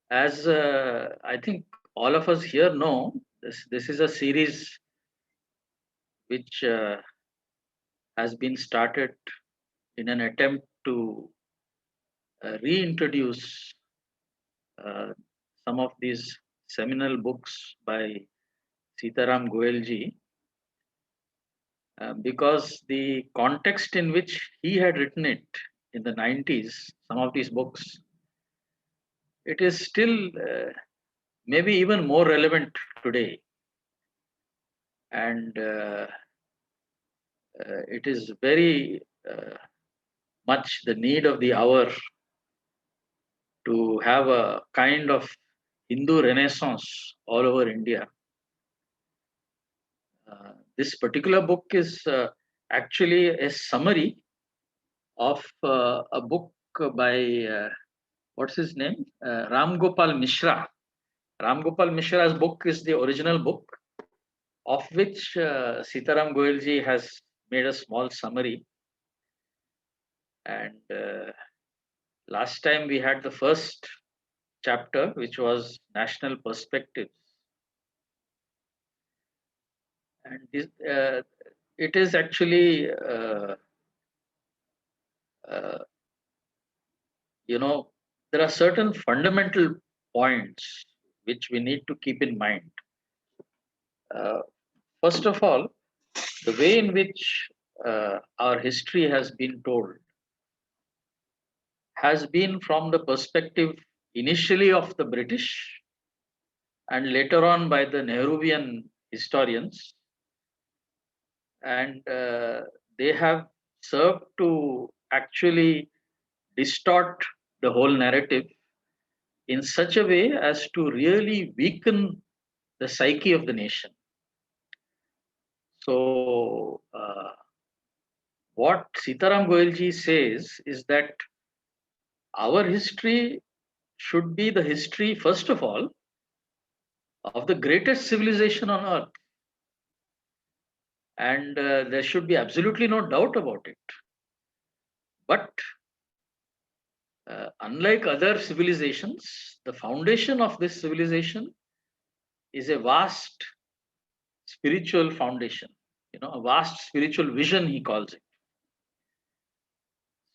As I think all of us here know, this is a series which has been started in an attempt to reintroduce uh, some of these seminal books by Sitaram Goelji, because the context in which he had written it in the 90s, some of these books, it is still maybe even more relevant today. And it is very much the need of the hour to have a kind of Hindu renaissance all over India. This particular book is actually a summary of a book by what's his name? Ram Gopal Mishra. Ram Gopal Mishra's book is the original book, of which Sitaram Goelji has made a small summary. And last time we had the first chapter, which was National Perspectives. And it is actually, uh, there are certain fundamental points which we need to keep in mind. Uh, First of all, the way in which our history has been told has been from the perspective initially of the British and later on by the Nehruvian historians. And they have served to actually distort the whole narrative in such a way as to really weaken the psyche of the nation. So, what Sitaram Goelji says is that our history should be the history, first of all, of the greatest civilization on earth. And there should be absolutely no doubt about it. But unlike other civilizations, the foundation of this civilization is a vast spiritual foundation, a vast spiritual vision, he calls it.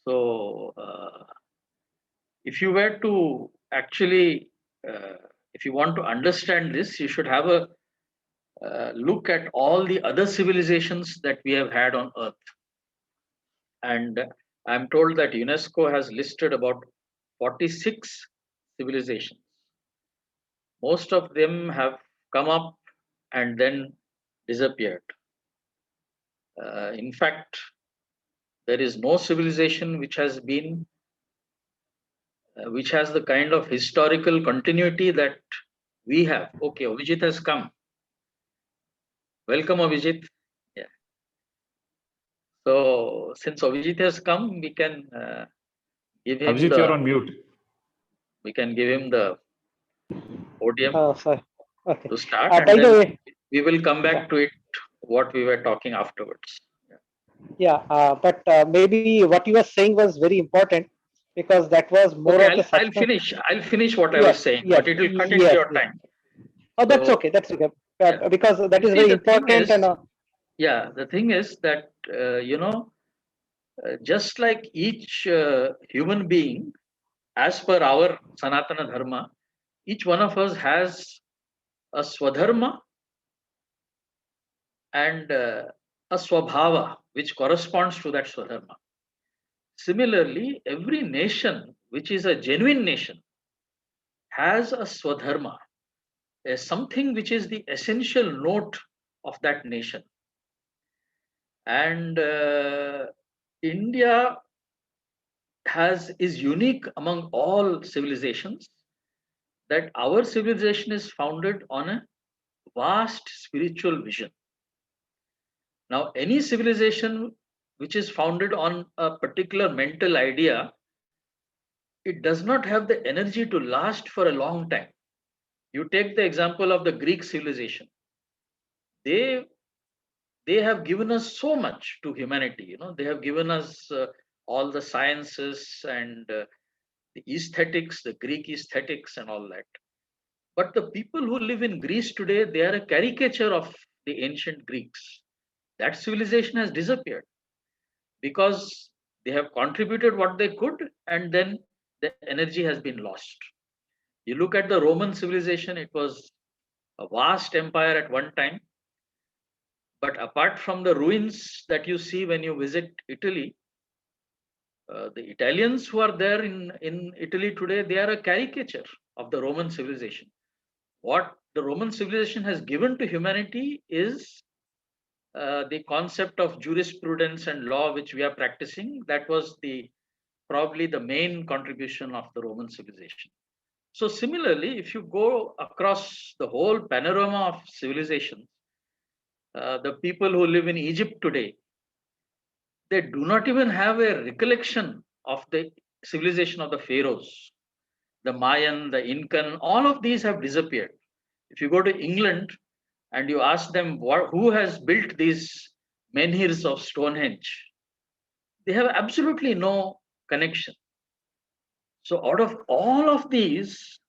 So, if you were to actually, if you want to understand this, you should have a look at all the other civilizations that we have had on Earth. And I'm told that UNESCO has listed about 46 civilizations. Most of them have come up and then disappeared. In fact, there is no civilization which has been, which has the kind of historical continuity that we have. Okay, Avijit has come. Welcome, Avijit. Yeah. So, since Avijit has come, we can give him Abhijit, you're on mute. We can give him the podium Sorry. Okay. to start, By and the then way, we will come back to it, what we were talking afterwards. but maybe what you were saying was very important because that was more Okay, of the I'll substance. finish. I'll finish what I was Yes, saying, yes, but it will cut into yes, your yes. time. Oh, that's So, okay. That's okay. yeah. Because that You is see, very the thing important. is, And the thing is that just like each human being, as per our Sanatana Dharma, each one of us has a Swadharma and a Swabhava, which corresponds to that Swadharma. Similarly, every nation which is a genuine nation has a Swadharma, something which is the essential note of that nation. And India is unique among all civilizations, that our civilization is founded on a vast spiritual vision. Now, any civilization which is founded on a particular mental idea, it does not have the energy to last for a long time. You take the example of the Greek civilization. They they have given us so much to humanity. They have given us all the sciences and the aesthetics, the Greek aesthetics, and all that. But the people who live in Greece today, they are a caricature of the ancient Greeks. That civilization has disappeared because they have contributed what they could, and then the energy has been lost. You look at the Roman civilization, it was a vast empire at one time. But apart from the ruins that you see when you visit Italy, the Italians who are there in Italy today, they are a caricature of the Roman civilization. What the Roman civilization has given to humanity is the concept of jurisprudence and law, which we are practicing. That was the probably the main contribution of the Roman civilization. So similarly, if you go across the whole panorama of civilizations, the people who live in Egypt today, they do not even have a recollection of the civilization of the pharaohs. The Mayan, the Incan, all of these have disappeared. If you go to England and you ask them who has built these menhirs of Stonehenge, they have absolutely no connection. So, out of all of these,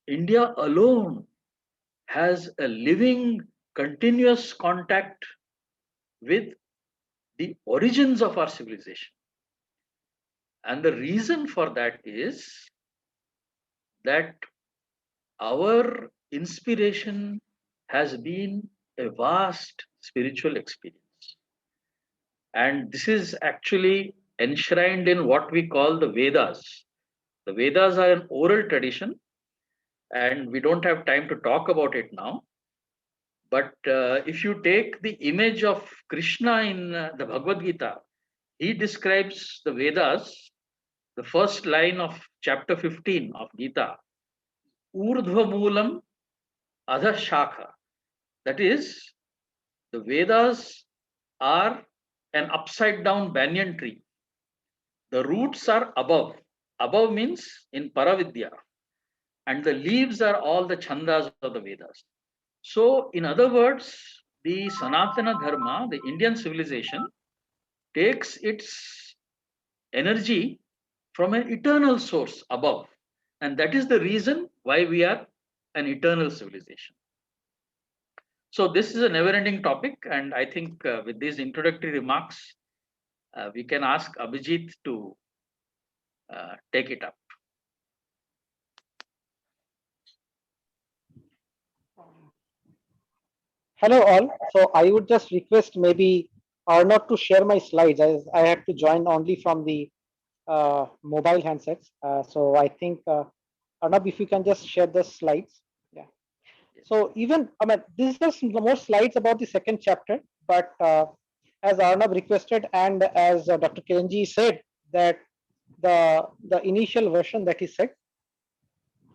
India alone has a living, continuous contact with the origins of our civilization. And the reason for that is that our inspiration has been a vast spiritual experience. And this is actually enshrined in what we call the Vedas. The Vedas are an oral tradition, and we don't have time to talk about it now. But if you take the image of Krishna in the Bhagavad Gita, he describes the Vedas, the first line of chapter 15 of Gita, Urdhva Moolam Adha Shakha. That is, the Vedas are an upside down banyan tree. The roots are above. Above means in Paravidya, and the leaves are all the chandas of the Vedas. So, in other words, the Sanatana Dharma, the Indian civilization, takes its energy from an eternal source above. And that is the reason why we are an eternal civilization. So, this is a never ending topic. And I think with these introductory remarks, we can ask Abhijit to take it up. Hello all. So I would just request maybe Arnav to share my slides as I had to join only from the mobile handsets. So I think Arnav, if you can just share the slides. Yeah. So even I mean these are some more slides about the second chapter, but as Arnav requested and as Dr. Kiranji said that the initial version that he said,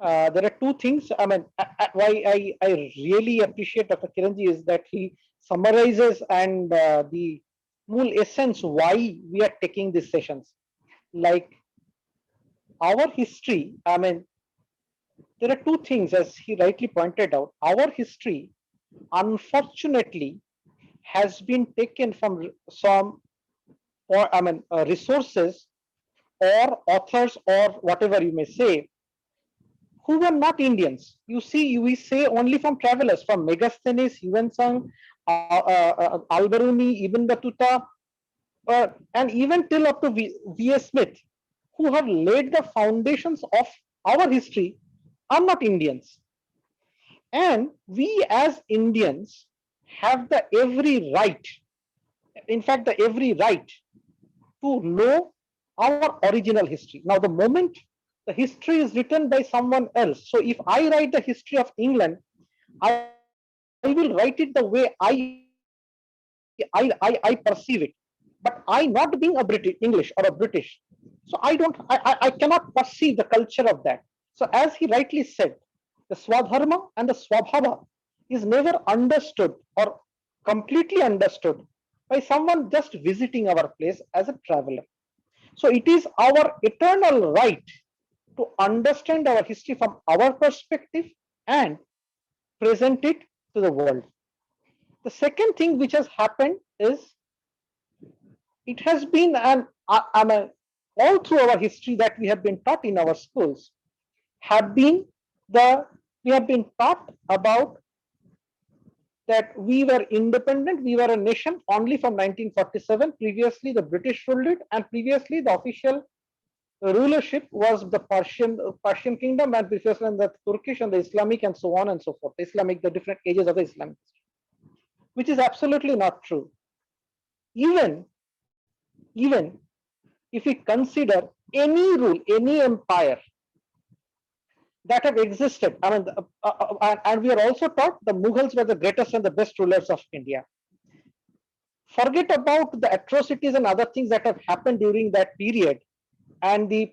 there are two things. I mean, why I really appreciate Dr. Kiranji is that he summarizes and the full essence why we are taking these sessions. Like our history, I mean, there are two things, as he rightly pointed out. Our history, unfortunately, has been taken from some, or I mean, resources or authors or whatever you may say, who were not Indians. You see, we say only from travelers, from Megasthenes, Yuan Alberuni, Ibn Battuta, and even till up to V.S. Smith, who have laid the foundations of our history, are not Indians. And we as Indians have the every right, in fact, the every right to know our original history. Now, the moment the history is written by someone else, so if I write the history of England, I will write it the way I perceive it. But I not being a British English or a British, so I cannot perceive the culture of that. So as he rightly said, the Swadharma and the Swabhava is never understood or completely understood by someone just visiting our place as a traveler. So it is our eternal right to understand our history from our perspective and present it to the world. The second thing which has happened is it has been an all through our history that we have been taught in our schools have been we have been taught about that we were independent, we were a nation only from 1947. Previously, the British ruled it, and previously the official rulership was the Persian kingdom, and previously the Turkish and the Islamic and so on and so forth. Islamic, the different ages of the Islamic, which is absolutely not true. Even even if we consider any rule, any empire that have existed, I mean, and we are also taught the Mughals were the greatest and the best rulers of India. Forget about the atrocities and other things that have happened during that period, and the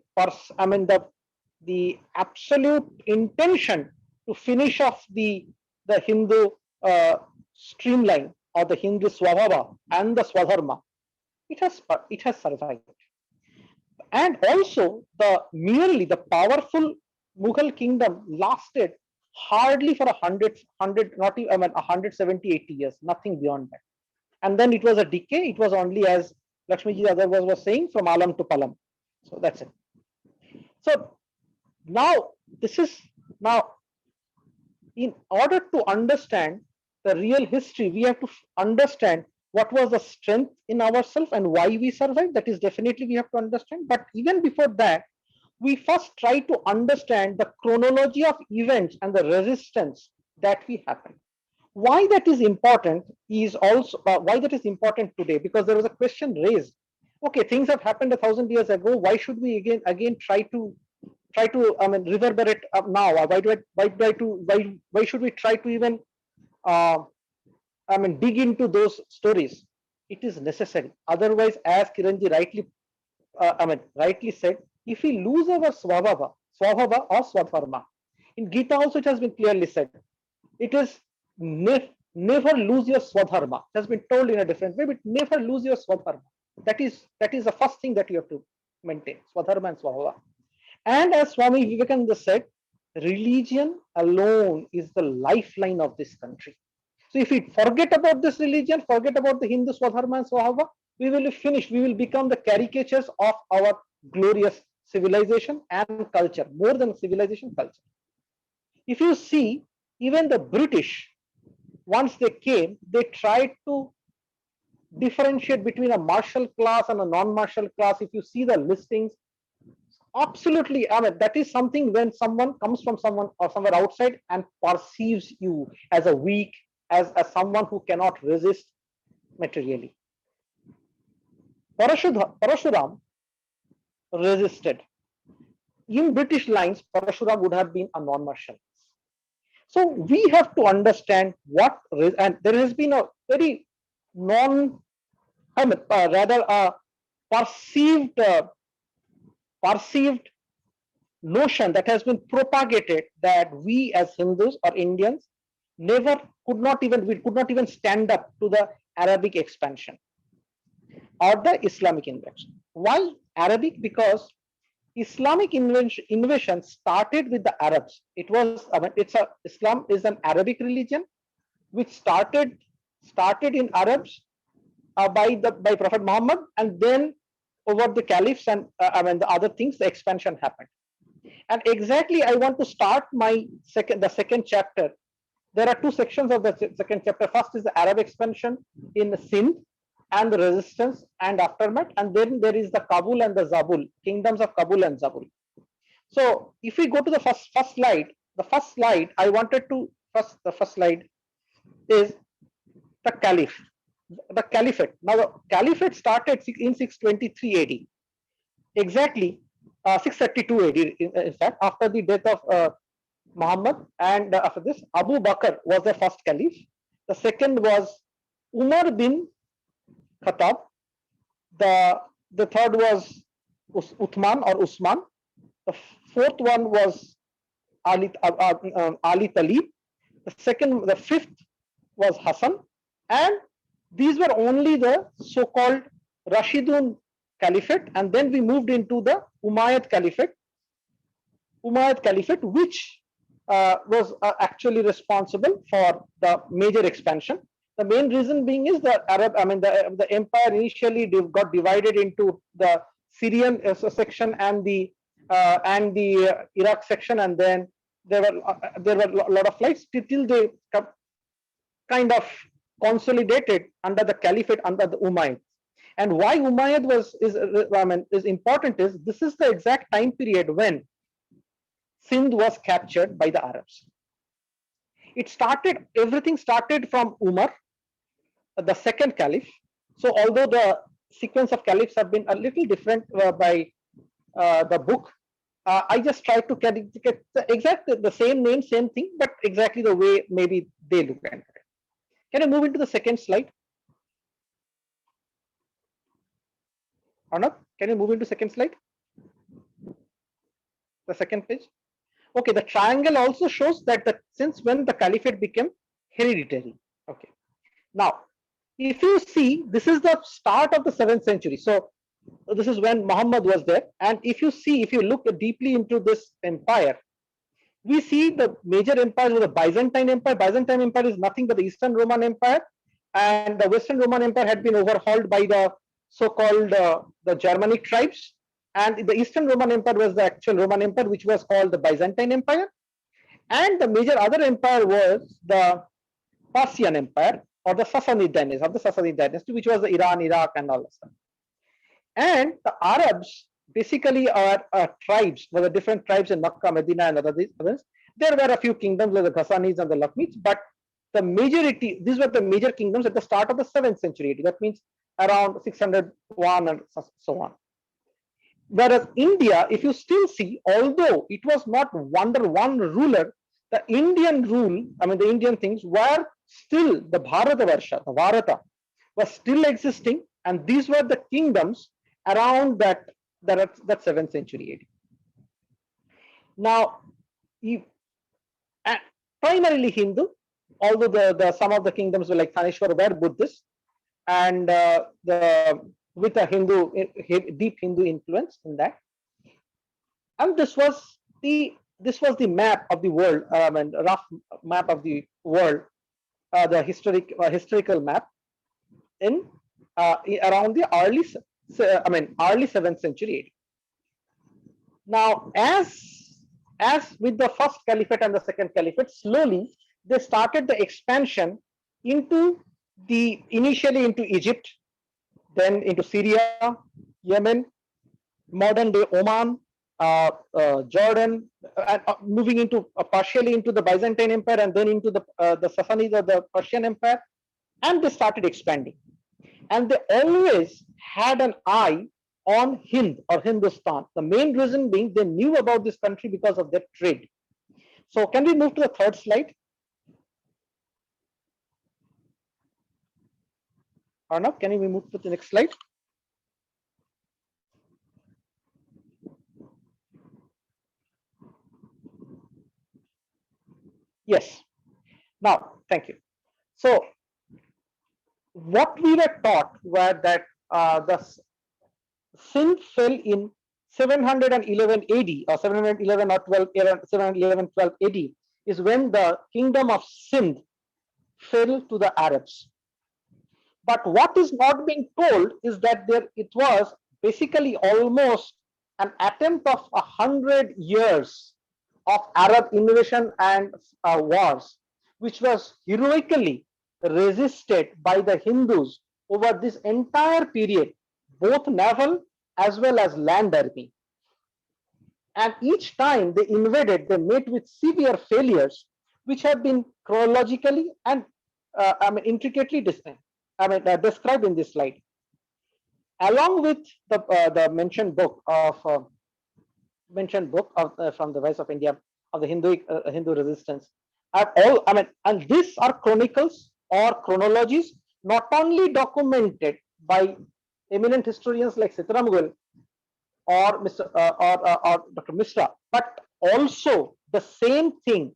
absolute intention to finish off the Hindu streamline or the Hindu Swabhava and the Swadharma. It has survived, and also the powerful Mughal kingdom lasted hardly for 100, not even 170, 80 years, nothing beyond that. And then it was a decay. It was only, as Lakshmiji Yadav was saying, from Alam to Palam. So that's it. So now in order to understand the real history, we have to understand what was the strength in ourselves and why we survived. That is definitely we have to understand. But even before that, we first try to understand the chronology of events and the resistance that we happened. Why that is important is also why that is important today, because there was a question raised. Okay, things have happened 1,000 years ago. Why should we again try to reverberate up now? Why should we try to even dig into those stories? It is necessary. Otherwise, as Kiranji rightly said, if we lose our swabhava or swadharma, in Gita also it has been clearly said, it is never lose your swadharma. It has been told in a different way, but never lose your swadharma. That is the first thing that you have to maintain, swadharma and swabhava. And as Swami Vivekananda said, religion alone is the lifeline of this country. So if we forget about this religion, forget about the Hindu swadharma and swabhava, we will be finished. We will become the caricatures of our glorious civilization and culture, more than civilization, culture. If you see, even the British, once they came, they tried to differentiate between a martial class and a non-martial class. If you see the listings, absolutely, that is something when someone comes from someone or somewhere outside and perceives you as a weak, as someone who cannot resist materially. Parashuram resisted. In British lines, Parashuram would have been a non-martial. So we have to understand and there has been a very perceived notion that has been propagated that we as Hindus or Indians we could not even stand up to the Arabic expansion or the Islamic invasion. Why Arabic? Because Islamic invasion started with the Arabs. Islam is an Arabic religion which started in Arabs by Prophet Muhammad, and then over the caliphs and the other things, the expansion happened. And exactly, I want to start the second chapter. There are two sections of the second chapter. First is the Arab expansion in Sindh and the resistance and aftermath, and then there is the Kabul and the Zabul, kingdoms of Kabul and Zabul. So if we go to the first slide, I wanted to the first slide is the Caliph, the Caliphate. Now the Caliphate started in 623 AD, exactly 632 AD. In fact, after the death of Muhammad, and after this, Abu Bakr was the first Caliph. The second was Umar bin Khattab. The third was Uthman or Usman. The fourth one was Ali Talib. The fifth was Hassan, and these were only the so-called Rashidun Caliphate, and then we moved into the Umayyad Caliphate. Which was actually responsible for the major expansion. The main reason being is the the empire initially got divided into the Syrian section and the Iraq section, and then there were a lot of flights till they kind of consolidated under the caliphate under the Umayyads. And why Umayyad is important is this is the exact time period when Sindh was captured by the Arabs. Everything started from Umar, the second caliph. So although the sequence of caliphs have been a little different by the book, I just tried to get exactly the same name, same thing, but exactly the way maybe they look at it. Can I move into the second slide? Arnab, can you move into second slide? The second page. Okay, the triangle also shows that since when the caliphate became hereditary. Okay. Now, if you see, this is the start of the 7th century. So this is when Muhammad was there. And if you look deeply into this empire, we see the major empires were the Byzantine Empire. Byzantine Empire is nothing but the Eastern Roman Empire. And the Western Roman Empire had been overhauled by the so-called the Germanic tribes. And the Eastern Roman Empire was the actual Roman Empire, which was called the Byzantine Empire. And the major other empire was the Persian Empire, or the Sassanid dynasty, which was the Iran, Iraq, and all that stuff. And the Arabs basically are tribes, were the different tribes in Makkah, Medina, and others. There were a few kingdoms like the Ghassanids and the Lakhmids, but the majority, these were the major kingdoms at the start of the 7th century. That means around 601 and so on. Whereas India, if you still see, although it was not under one ruler, the Indian rule, the Indian things were still the Bharatavarsha, the Bharata, was still existing, and these were the kingdoms around that 7th century AD. Now, primarily Hindu, although the some of the kingdoms were like Thanishwar were Buddhist, and with a deep Hindu influence in that. And this was the map of the world, and rough map of the world, the historical map in around the early 7th century AD. Now, as with the first caliphate and the second caliphate, slowly they started the expansion initially into Egypt, then into Syria, Yemen, modern day Oman, Jordan, and moving into partially into the Byzantine Empire, and then into the Sassanids or the Persian Empire, and they started expanding. And they always had an eye on Hind or Hindustan. The main reason being they knew about this country because of their trade. So can we move to the third slide? Arnab, can we move to the next slide? Yes. Now, thank you. So, what we were taught were that the Sindh fell in 711 AD or 711 or 12, 711, 12 AD is when the kingdom of Sindh fell to the Arabs. But what is not being told is that it was basically almost an attempt of 100 years of Arab invasion and wars, which was heroically resisted by the Hindus over this entire period, both naval as well as land army. And each time they invaded, they met with severe failures, which have been chronologically and intricately described in this slide. Along with the mentioned book from the Voice of India of the Hindu resistance, and these are chronicles or chronologies not only documented by eminent historians like Sitaram Goel or Dr. Mishra, but also the same thing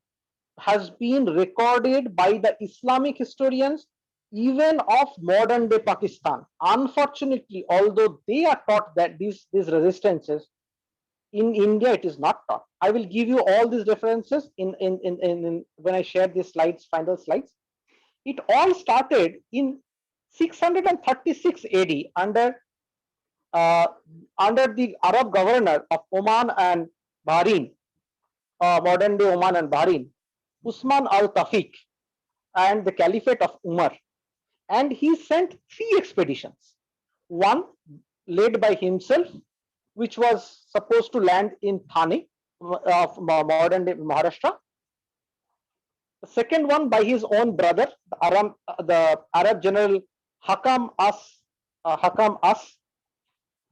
has been recorded by the Islamic historians even of modern day Pakistan. Unfortunately, although they are taught that these resistances, in India it is not taught. I will give you all these references in when I share these slides, final slides. It all started in 636 AD under uh, under the Arab governor of Oman and Bahrain, modern day Oman and Bahrain, Usman al Tafiq, and the Caliphate of Umar. And he sent 3 expeditions. One led by himself, which was supposed to land in Thane of modern day Maharashtra. The second one by his own brother, the Arab general Hakam As,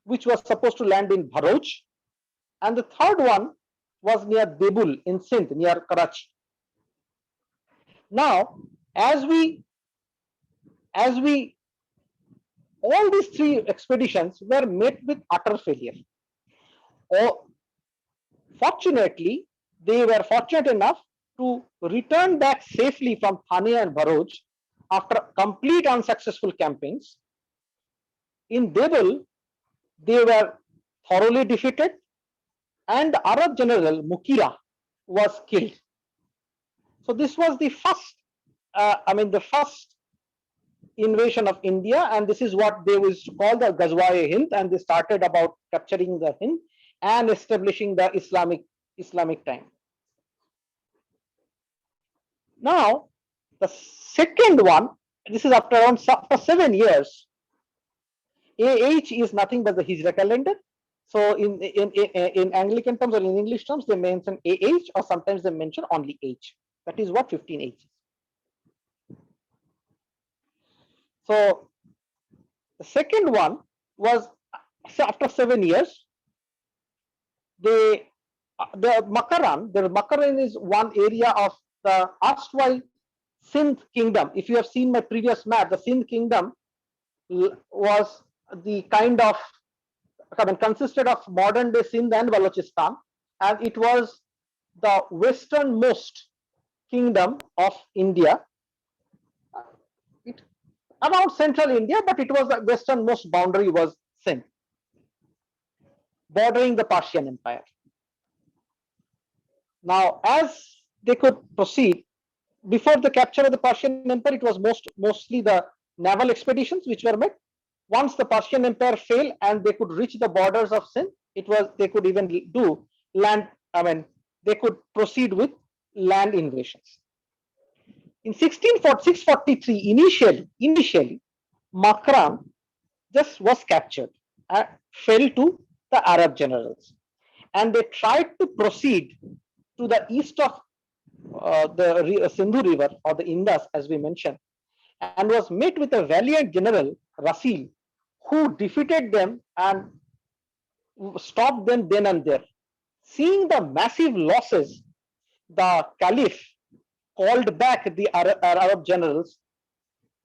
which was supposed to land in Bharuch. And the third one was near Debul in Sindh, near Karachi. Now, as we all these 3 expeditions were met with utter failure. Fortunately, they were fortunate enough to return back safely from Thane and Bharuch after complete unsuccessful campaigns. In Debul, they were thoroughly defeated, and the Arab general Mukira was killed. So this was the first, the first invasion of India, and this is what they used to call the Ghazwa-e-Hind, and they started about capturing the Hind and establishing the Islamic time. Now, the second one, this is after 7 years. AH is nothing but the Hijra calendar. So in Anglican terms or in English terms, they mention AH, or sometimes they mention only H. That is what 15H is. So the second one was after 7 years. The Makaran is one area of the erstwhile Sindh kingdom. If you have seen my previous map, the Sindh kingdom was the kind of, consisted of modern day Sindh and Balochistan, and it was the westernmost kingdom of India, around central India, but it was the westernmost boundary was Sindh, bordering the Persian Empire. Now, as they could proceed, before the capture of the Persian Empire, it was mostly the naval expeditions which were made. Once the Persian Empire fell and they could reach the borders of Sindh, they could even do land. They could proceed with land invasions. In 643, initially, Makran just was captured and fell to the Arab generals, and they tried to proceed to the east of the Sindhu River, or the Indus, as we mentioned, and was met with a valiant general, Rasil, who defeated them and stopped them then and there. Seeing the massive losses, the Caliph called back the Arab generals,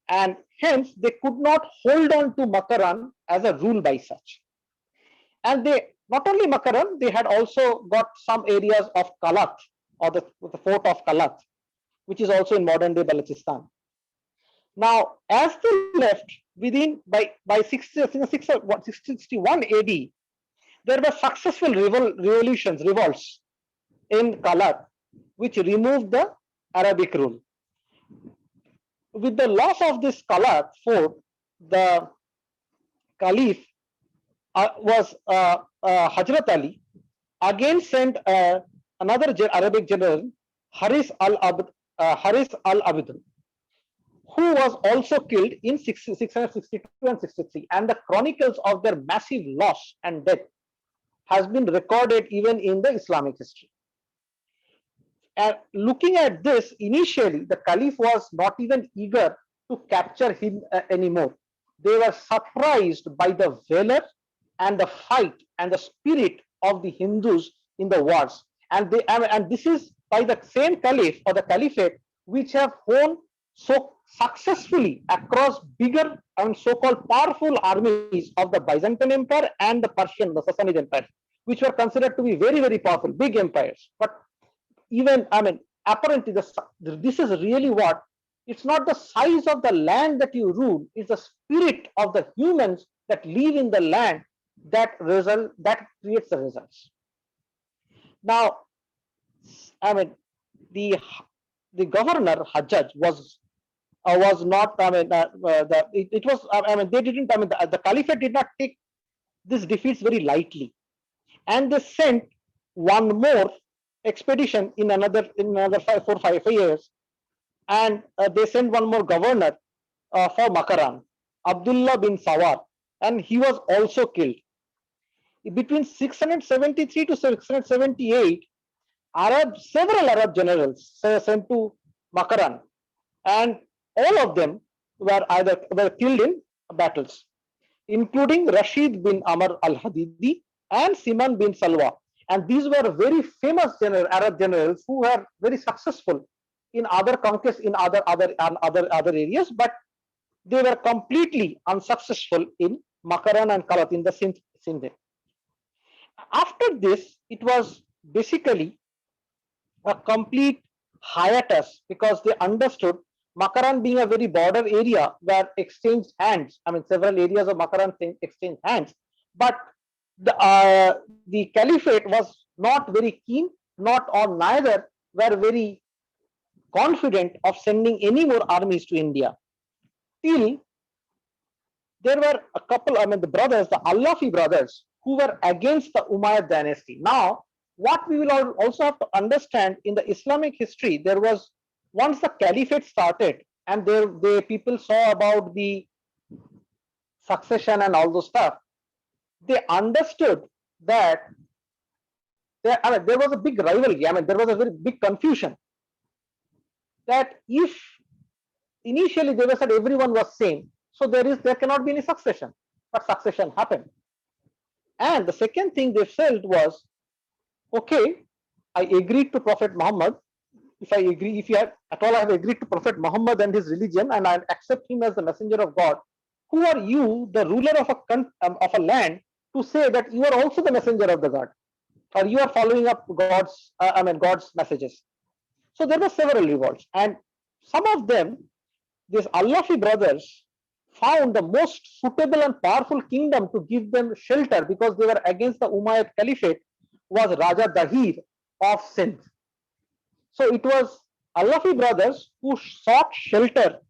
and hence they could not hold on to Makaran as a rule by such. And they, not only Makaran, they had also got some areas of Kalat, or the fort of Kalat, which is also in modern day Balochistan. Now, as they left, by 661 AD, there were successful revolts in Kalat, which removed the Arabic rule. With the loss of this Kalat fort, the Caliph was Hazrat Ali, again sent another Arabic general, Haris al-Abd, who was also killed in 662 and 63. And the chronicles of their massive loss and death has been recorded even in the Islamic history. And looking at this, initially, the Caliph was not even eager to capture him anymore. They were surprised by the valor and the fight and the spirit of the Hindus in the wars. And this is by the same Caliph, or the Caliphate, which have won so successfully across bigger and so-called powerful armies of the Byzantine Empire and the Sassanid Empire, which were considered to be very, very powerful, big empires. But even, apparently this is really what, it's not the size of the land that you rule, it's the spirit of the humans that live in the land that creates the results. Now, the governor Hajjaj was not, they didn't, the Caliphate did not take this defeats very lightly, and they sent one more expedition in another 5 years, and they sent one more governor for Makaran, Abdullah bin Sawar, and he was also killed. Between 673 to 678, several Arab generals sent to Makaran, and all of them were killed in battles, including Rashid bin Amr al-Hadidi and Siman bin Salwa. And these were very famous Arab generals who were very successful in other conquests in other areas, but they were completely unsuccessful in Makaran and Kalat in the Sindh. After this, it was basically a complete hiatus because they understood Makaran being a very border area where exchanged hands. I mean, several areas of Makaran exchanged hands, but the caliphate was not very keen, not or neither were very confident of sending any more armies to India. Till there were a couple, I mean, the brothers, the Allafi brothers, who were against the Umayyad dynasty. Now, what we will also have to understand in the Islamic history, there was once the caliphate started, and the people saw about the succession and all those stuff, they understood that there was a big rivalry. I mean, there was a very big confusion that if initially they were said everyone was same, so there cannot be any succession, but succession happened. And the second thing they felt was, okay, I agreed to Prophet Muhammad. If at all I have agreed to Prophet Muhammad and his religion, and I accept him as the messenger of God, who are you, the ruler of a land, to say that you are also the messenger of the God, or you are following up God's messages? So there were several revolts, and some of them, these Allafi brothers, found the most suitable and powerful kingdom to give them shelter because they were against the Umayyad Caliphate was Raja Dahir of Sindh. So it was Allafi brothers who sought shelter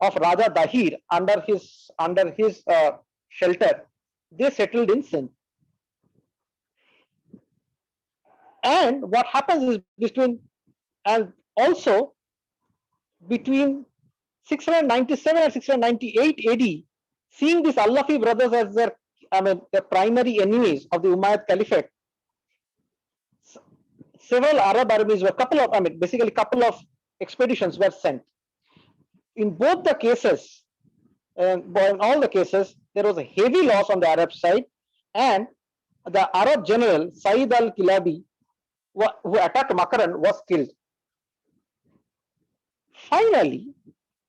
of Raja Dahir under his shelter. They settled in Sindh. And what happens is between 697 and 698 AD, seeing these Allafi brothers as the primary enemies of the Umayyad Caliphate, several Arab armies were couple of expeditions were sent. In both the cases, in all the cases, there was a heavy loss on the Arab side, and the Arab general Said al-Kilabi, who attacked Makaran, was killed. Finally,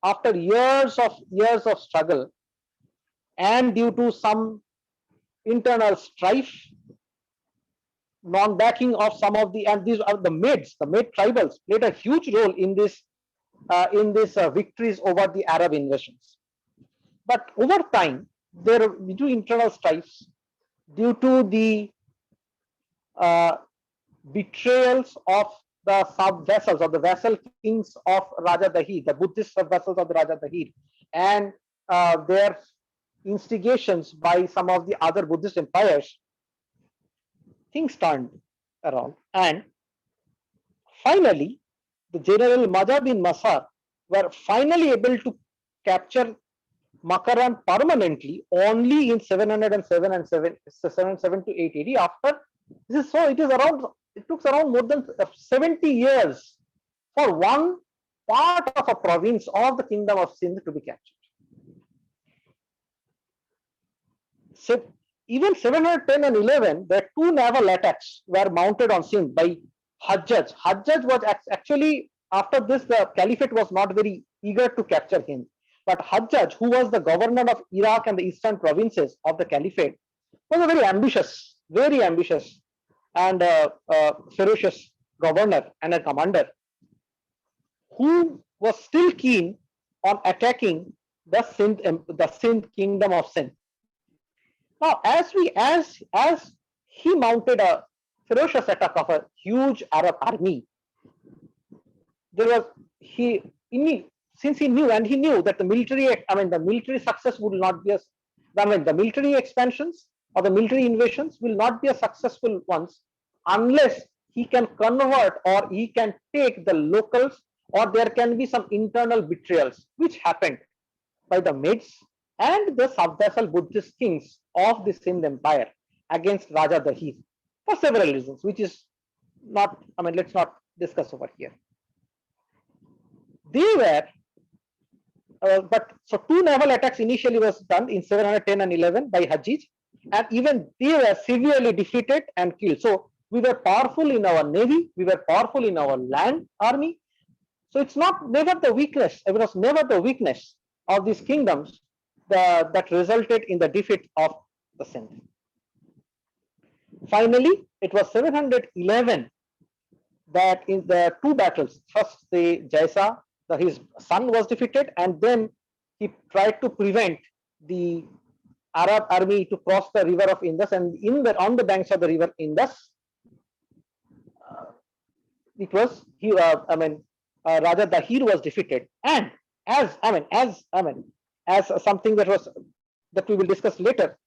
after years of struggle, and due to some internal strife, non-backing of some of the, and these are the Maid tribals played a huge role in this victories over the Arab invasions. But over time, due to internal strifes, due to the betrayals of the sub-vassals or the vassal kings of Raja Dahir, the Buddhist sub-vassals of the Raja Dahir, and their instigations by some of the other Buddhist empires, things turned around. And finally, the General Maja bin Masar were finally able to capture Makaran permanently only in 707 and 707 to 8 AD. After this is so, it took around more than 70 years for one part of a province of the kingdom of Sindh to be captured. So even 710 and 11, the two naval attacks were mounted on Sindh by Hajjaj. Hajjaj was actually, after this, the caliphate was not very eager to capture him. But Hajjaj, who was the governor of Iraq and the eastern provinces of the caliphate, was a very ambitious and ferocious governor and a commander who was still keen on attacking the Sindh kingdom of Sindh. Now, as he mounted a ferocious attack of a huge Arab army, since he knew that the military success would not be the military expansions or the military invasions will not be a successful ones unless he can convert or he can take the locals, or there can be some internal betrayals which happened by the Medes and the subvassal Buddhist kings of the Sindh Empire against Raja Dahir for several reasons, which is not, I mean, let's not discuss over here. They were, but so two naval attacks initially was done in 710 and 11 by Hajij, and even they were severely defeated and killed. So we were powerful in our navy, we were powerful in our land army. So it's not never the weakness, it was never the weakness of these kingdoms that resulted in the defeat of the Sindh. Finally, it was 711 that in the two battles, first the Jaisa, his son was defeated, and then he tried to prevent the Arab army to cross the river of Indus, and on the banks of the river Indus, it was Raja Dahir was defeated, and as something that we will discuss later,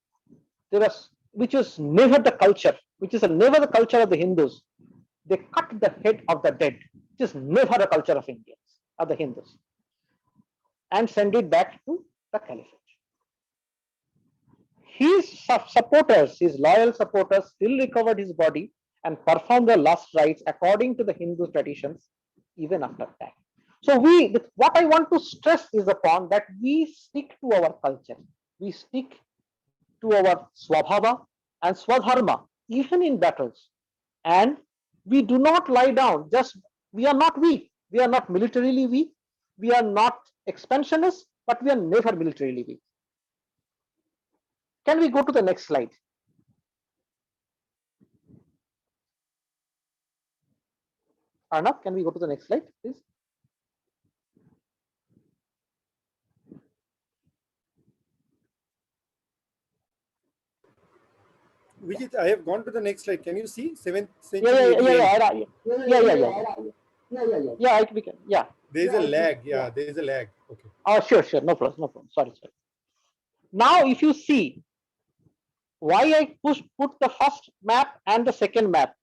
there was, which is never the culture, never the culture of the Hindus. They cut the head of the dead, which is never the culture of Indians, of the Hindus, and send it back to the Caliphate. His supporters, his loyal supporters, still recovered his body and performed the last rites according to the Hindu traditions, even after that. So what I want to stress is upon that we stick to our culture, we stick to our swabhava and swadharma, even in battles, and we do not lie down. We are not weak, we are not militarily weak, we are not expansionists, but we are never militarily weak. Can we go to the next slide? Arnab, can we go to the next slide, please? Vijit, I have gone to the next slide. Can you see 7th century? Yeah, we can. Yeah. There is a lag. Yeah, there is a lag. Okay. Oh, sure. No problem. Sorry. Now, if you see why I put the first map and the second map,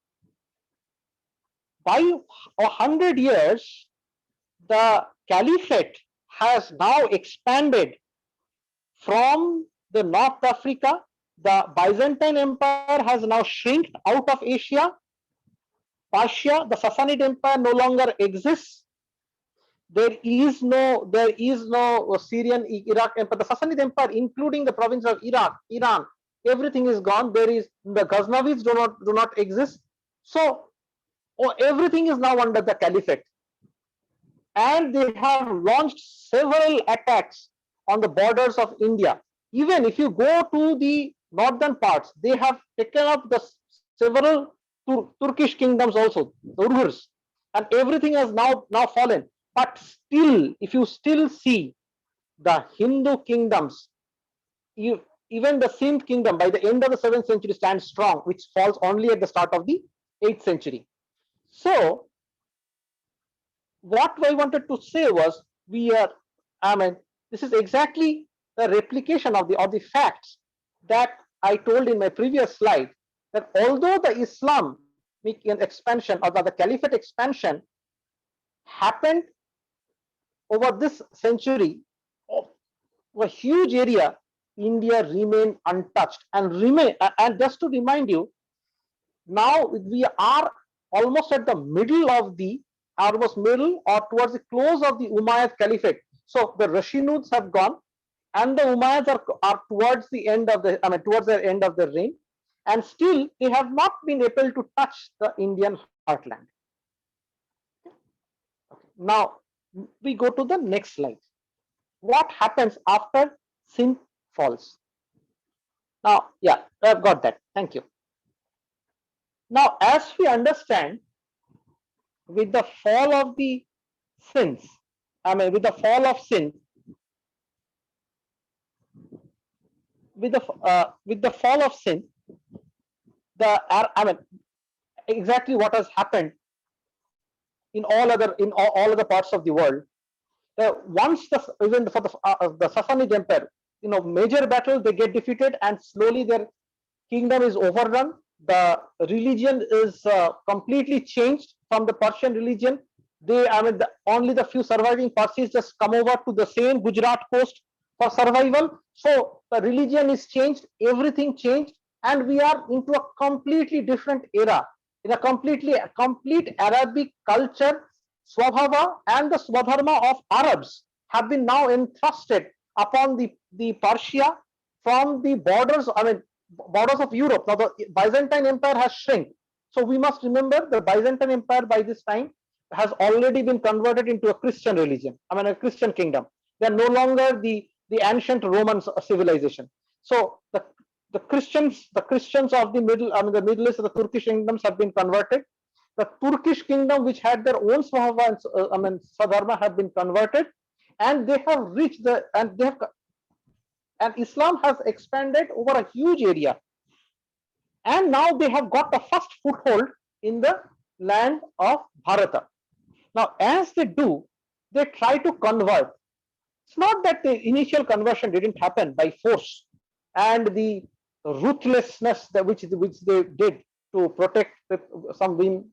by 100 years, the Caliphate has now expanded from the North Africa. The Byzantine Empire has now shrunk out of Asia. Persia, the Sassanid Empire no longer exists. There is no Syrian Iraq Empire. The Sassanid Empire, including the province of Iraq, Iran, everything is gone. There is the Ghaznavids do not exist. So everything is now under the Caliphate, and they have launched several attacks on the borders of India. Even if you go to the northern parts, they have taken up the several Turkish kingdoms also, the Uyghurs, and everything has now fallen. But still, if you still see the Hindu kingdoms, even the Sindh kingdom by the end of the 7th century stands strong, which falls only at the start of the 8th century. So what I wanted to say was, this is exactly the replication of the facts that I told in my previous slide, that although the Islamic expansion or the Caliphate expansion happened over this century of a huge area, India remained untouched and just to remind you, now we are almost at the middle of or towards the close of the Umayyad Caliphate. So the Rashiduds have gone, and the Umayyads are towards the end of the reign, and still they have not been able to touch the Indian heartland. Now we go to the next slide. What happens after Sindh falls? Now, yeah, I've got that. Thank you. Now, as we understand, with the fall of the Sindh, with the fall of Sindh, with the fall of Sindh, exactly what has happened in all other parts of the world. Once even for the Sassanid Empire, major battle, they get defeated, and slowly their kingdom is overrun. The religion is completely changed from the Persian religion. Only the few surviving Parsis just come over to the same Gujarat coast for survival. So the religion is changed, everything changed, and we are into a completely different era, in a complete Arabic culture. Swabhava and the Swadharma of Arabs have been now entrusted upon the Persia from the borders, borders of Europe. Now the Byzantine Empire has shrunk. So we must remember the Byzantine Empire by this time has already been converted into a Christian religion, a Christian kingdom. They are no longer the ancient Roman civilization. So the Christians of the Middle East, the Turkish kingdoms have been converted. The Turkish kingdom, which had their own Swabhava and Swadharma, have been converted, and they have reached and Islam has expanded over a huge area, and now they have got the first foothold in the land of Bharata. Now, as they do, they try to convert. It's not that the initial conversion didn't happen by force and the ruthlessness which they did to protect some women,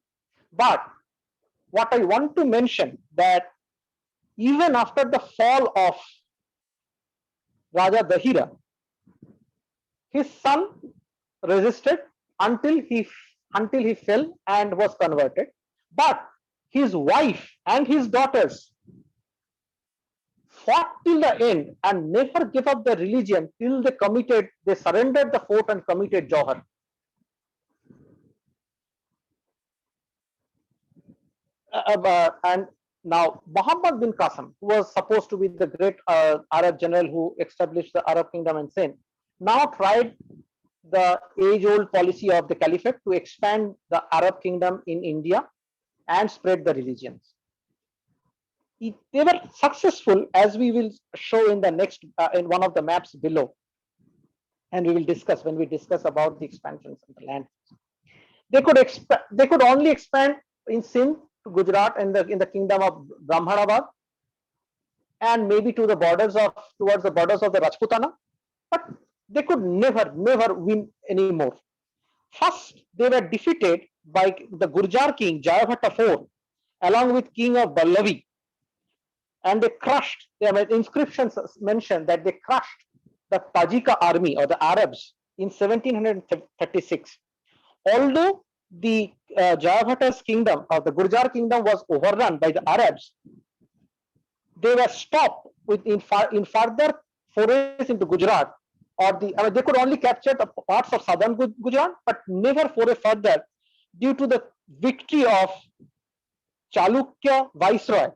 but what I want to mention that even after the fall of Raja Dahira, his son resisted until he fell and was converted. But his wife and his daughters fought till the end and never gave up their religion till they surrendered the fort and committed Johar. And now Muhammad bin Qasim, who was supposed to be the great Arab general who established the Arab kingdom in Sindh, now tried the age-old policy of the caliphate to expand the Arab kingdom in India and spread the religions. They were successful, as we will show in the next in one of the maps below, and we will discuss when we discuss about the expansions of the land. They could only expand in Sindh to Gujarat and in the kingdom of Brahmanabad, and maybe towards the borders of the Rajputana, but they could never win anymore. First, they were defeated by the Gurjar king Jayabhatta IV, along with king of Ballavi, and they crushed. Inscriptions mention that they crushed the Tajika army or the Arabs in 1736. Although the Jayabhatta's kingdom or the Gurjar kingdom was overrun by the Arabs, they were stopped in further forays into Gujarat, or they could only capture the parts of southern Gujarat, but never foray further due to the victory of Chalukya viceroy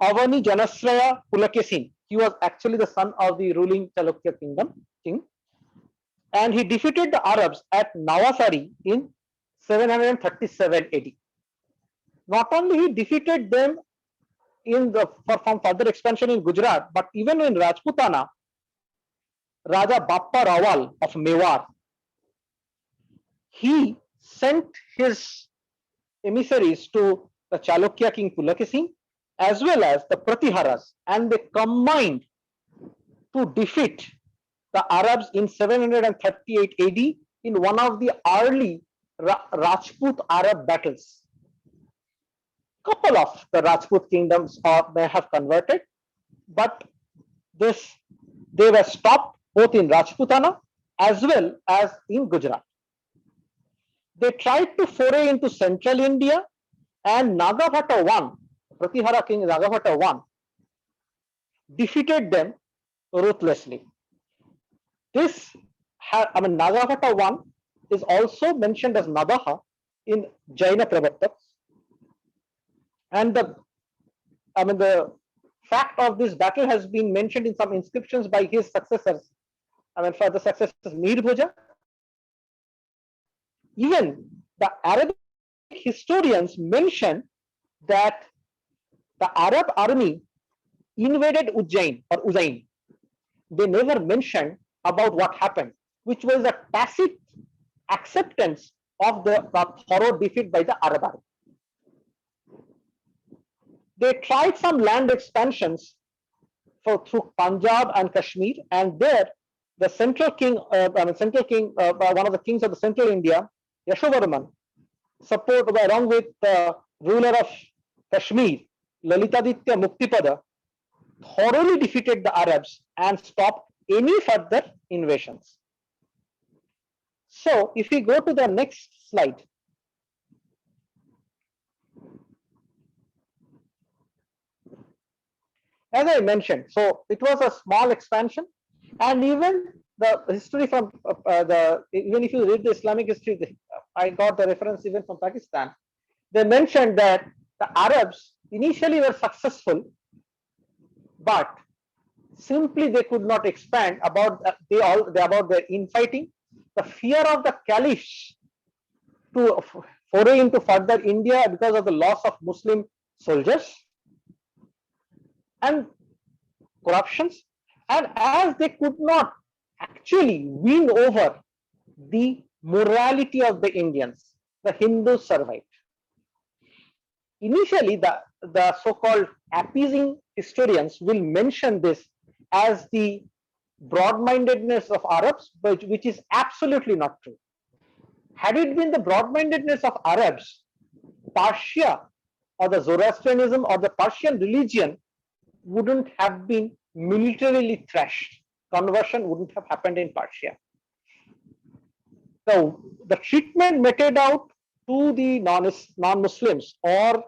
Avani Janasraya Pulakesin. He was actually the son of the ruling Chalukya king, and he defeated the Arabs at Navasari in 737 AD. Not only he defeated them from further expansion in Gujarat, but even in Rajputana, Raja Bappa Rawal of Mewar, he sent his emissaries to the Chalukya king Pulakesin as well as the Pratiharas, and they combined to defeat the Arabs in 738 AD in one of the early Rajput Arab battles. Couple of the Rajput kingdoms may have converted, but they were stopped both in Rajputana as well as in Gujarat. They tried to foray into central India, and Nagabhatta I, Pratihara king Nagabhatta I, defeated them ruthlessly. Nagabhatta I is also mentioned as Nagaha in Jaina Pravartaks, and the fact of this battle has been mentioned in some inscriptions by his successors. Further successors Mir Bhuja. Even the Arabic historians mention that the Arab army invaded Ujjain or Uzain. They never mentioned about what happened, which was a tacit acceptance of the thorough defeat by the Arab army. They tried some land expansions through Punjab and Kashmir, and there the central king, one of the kings of the central India, Yashovarman, along with the ruler of Kashmir, Lalitaditya Muktipada, thoroughly defeated the Arabs and stopped any further invasions. So, if we go to the next slide, as I mentioned, so it was a small expansion, and even the history from even if you read the Islamic history, I got the reference even from Pakistan. They mentioned that the Arabs initially were successful, but simply they could not expand about their infighting, the fear of the caliphs to foray into further India because of the loss of Muslim soldiers and corruptions, and as they could not actually win over the morality of the Indians, the Hindus survived. Initially, the so-called appeasing historians will mention this as the broad-mindedness of Arabs, but which is absolutely not true. Had it been the broad-mindedness of Arabs, Persia or the Zoroastrianism or the Persian religion wouldn't have been militarily thrashed. Conversion wouldn't have happened in Persia. So the treatment meted out to the non-Muslims or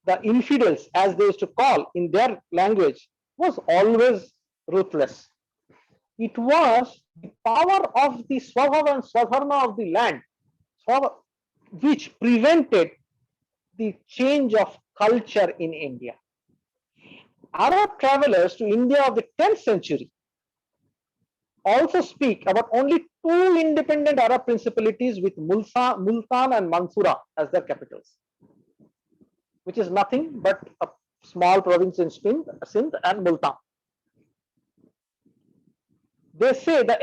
the infidels, as they used to call in their language, was always ruthless. It was the power of the Swabhava and Swadharma of the land which prevented the change of culture in India. Arab travelers to India of the 10th century also speak about only two independent Arab principalities with Multan and Mansura as their capitals, which is nothing but a small province in Sindh and Multan. They say the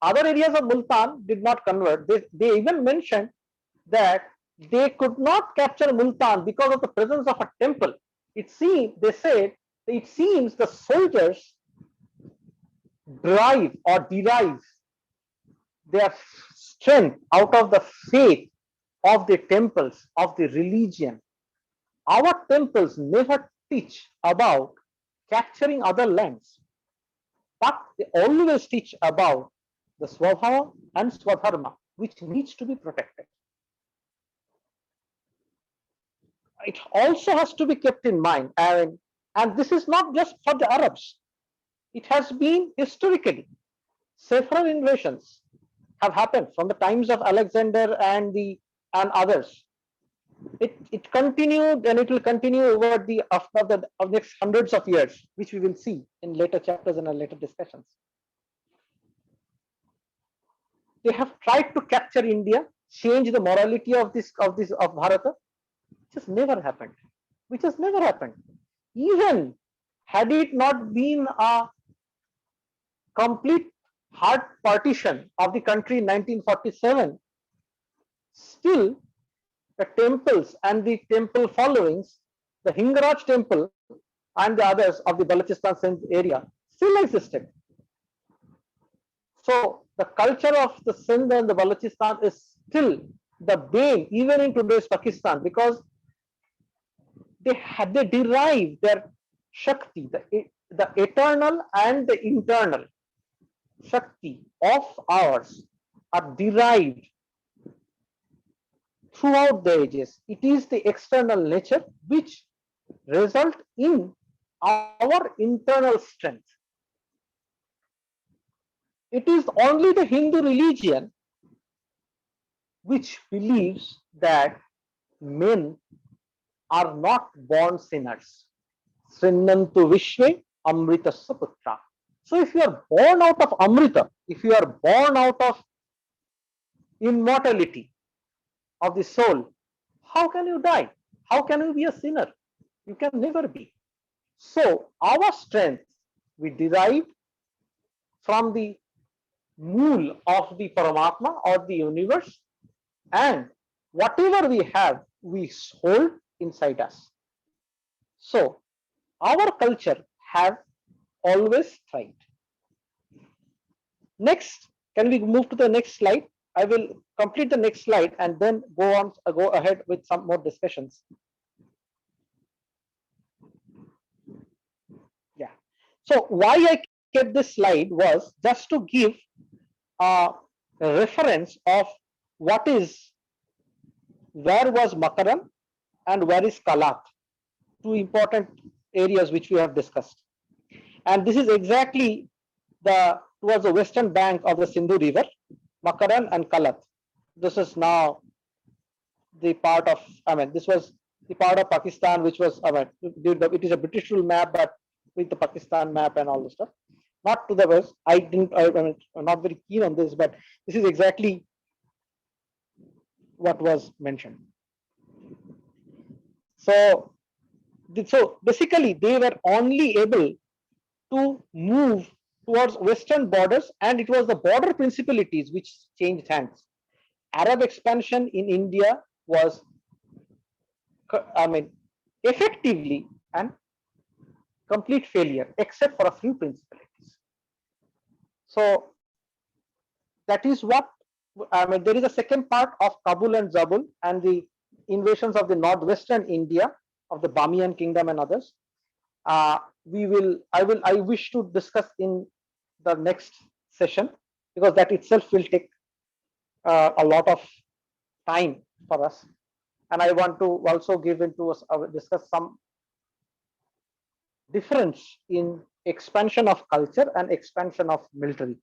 other areas of Multan did not convert. They even mentioned that they could not capture Multan because of the presence of a temple. It seems the soldiers derive their strength out of the faith of the temples, of the religion. Our temples never teach about capturing other lands, but they always teach about the Swabhava and Swadharma, which needs to be protected. It also has to be kept in mind, and this is not just for the Arabs. It has been historically. Several invasions have happened from the times of Alexander and others. It continued and it will continue over the next hundreds of years, which we will see in later chapters and later discussions. They have tried to capture India, change the morality of Bharata, which has never happened. Even had it not been a complete hard partition of the country in 1947, still the temples and the temple followings, the Hingaraj temple and the others of the Balochistan Sindh area still existed. So the culture of the Sindh and the Balochistan is still the bane even in today's Pakistan, because they derive their Shakti, the eternal and the internal Shakti of ours are derived throughout the ages. It is the external nature which result in our internal strength. It is only the Hindu religion which believes that men are not born sinners. Srinnantu Vishwe Amritasya Putra. So if you are born out of Amrita, if you are born out of immortality of the soul, how can you die? How can you be a sinner? You can never be. So our strength we derive from the mool of the Paramatma or the universe, and whatever we have, we hold inside us. So our culture have always thrived. Next, can we move to the next slide? I will complete the next slide and then go ahead with some more discussions. Yeah. So why I kept this slide was just to give a reference of what is, where was Makaran and where is Kalat, two important areas which we have discussed. And this is exactly towards the western bank of the Sindhu River, Makaran and Kalat. This is now the part of, this was the part of Pakistan, which was, it is a British rule map, but with the Pakistan map and all this stuff. Not to the west. I'm not very keen on this, but this is exactly what was mentioned. So basically, they were only able to move towards western borders, and it was the border principalities which changed hands. Arab expansion in India was, effectively and complete failure, except for a few principalities. So that is what, there is a second part of Kabul and Zabul and the invasions of the northwestern India of the Bamiyan kingdom and others. I wish to discuss in the next session, because that itself will take a lot of time for us. And I want to also discuss some difference in expansion of culture and expansion of military.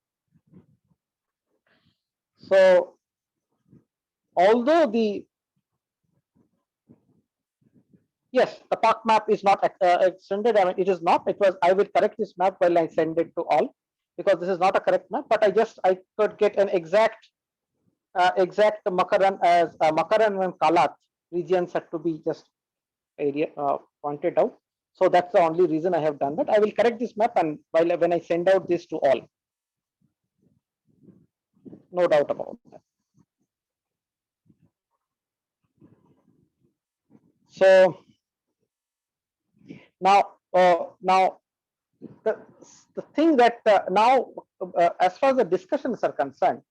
So although the Pak map is not extended, it is not, it was, I will correct this map while I send it to all, because this is not a correct map, but I could get an exact Makaran as Makaran and Kalat regions had to be just pointed out. So that's the only reason I have done that. I will correct this map, and when I send out this to all, no doubt about that. So now the thing that as far as the discussions are concerned,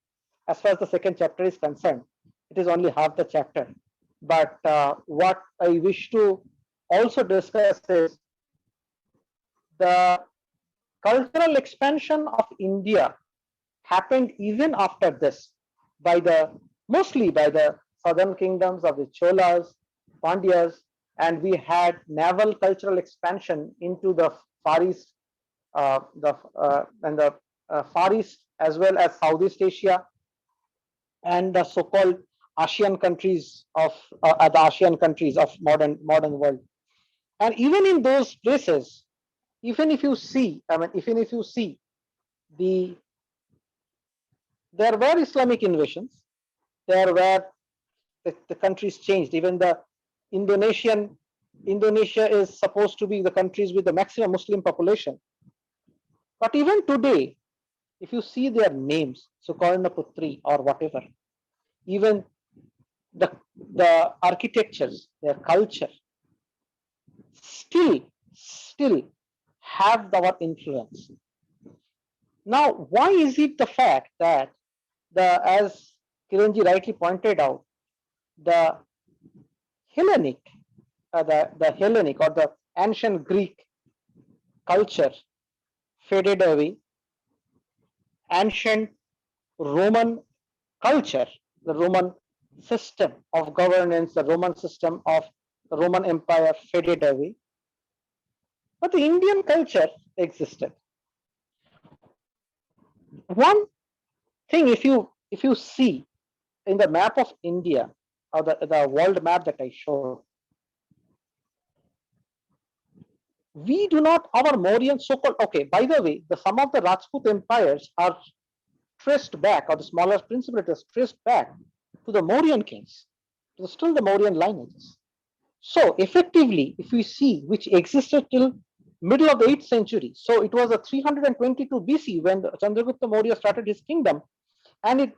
as far as the second chapter is concerned, it is only half the chapter. But what I wish to also discuss is the cultural expansion of India happened even after this, mostly by the southern kingdoms of the Cholas, Pandyas, and we had naval cultural expansion into the Far East, Far East as well as Southeast Asia, and the so-called ASEAN countries of modern world. And even in those places, even if you see there were Islamic invasions, there were the countries changed. Even the Indonesia is supposed to be the countries with the maximum Muslim population. But even today, if you see their names, Sukarnaputri or whatever, even the architectures, their culture, still have our influence. Now, why is it the fact that as Kiranji rightly pointed out, the Hellenic, the Hellenic or the ancient Greek culture faded away, ancient Roman culture, the Roman system of governance, the Roman system of the Roman Empire faded away, but the Indian culture existed. One thing, if you see in the map of India, or the world map that I showed, we do not, our Mauryan so-called, okay, by the way, some of the Rajput empires are traced back, or the smaller principalities traced back to the Mauryan kings, to still the Mauryan lineages. So effectively, if we see, which existed till middle of the 8th century, so it was a 322 BC when Chandragupta Maurya started his kingdom, and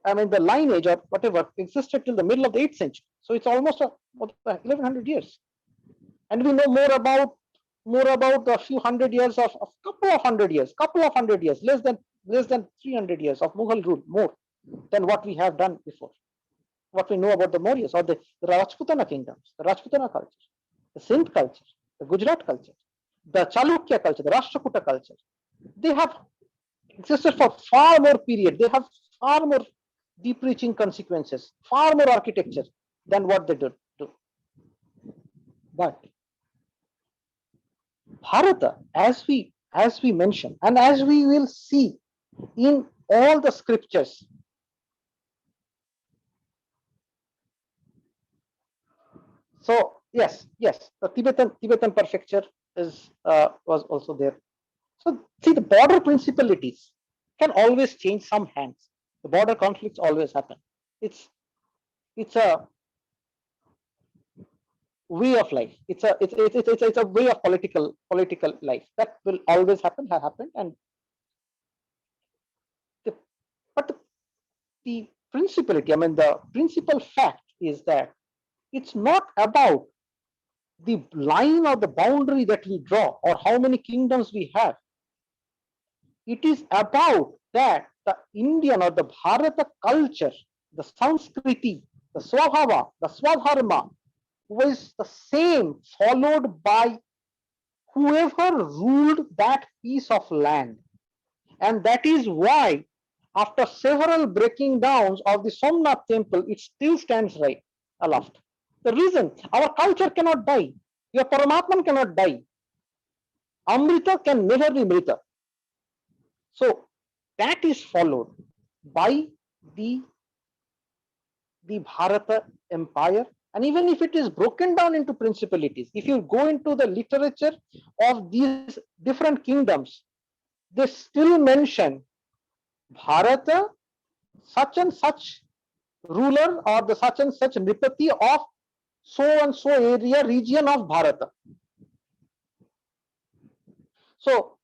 the lineage or whatever existed till the middle of the 8th century. So it's almost 1100 years. And we know more about more about a few hundred years of couple of hundred years, less than 300 years of Mughal rule, more than what we have done before. What we know about the Mauryas or the Rajputana kingdoms, the Rajputana culture, the Sindh culture, the Gujarat culture, the Chalukya culture, the Rashtrakuta culture, they have existed for far more period. They have far more deep-reaching consequences, far more architecture than what they do. But Bharata, as we mentioned, and as we will see in all the scriptures, so yes, the Tibetan prefecture is was also there. So see, the border principalities can always change some hands. The border conflicts always happen. It's a way of life. It's a way of political life that will always happen, have happened, and but the principality, I mean, the principal fact is that it's not about the line or the boundary that we draw or how many kingdoms we have. It is about that the Indian or the Bharata culture, the Sanskriti, the Swabhava, the Swadharma was the same, followed by whoever ruled that piece of land. And that is why, after several breaking downs of the Somnath temple, it still stands right aloft. The reason, our culture cannot die, your Paramatman cannot die. Amrita can never be Mrita. So that is followed by the Bharata empire. And even if it is broken down into principalities, if you go into the literature of these different kingdoms, they still mention Bharata, such and such ruler, or the such and such Nripati of so and so area, region of Bharata. So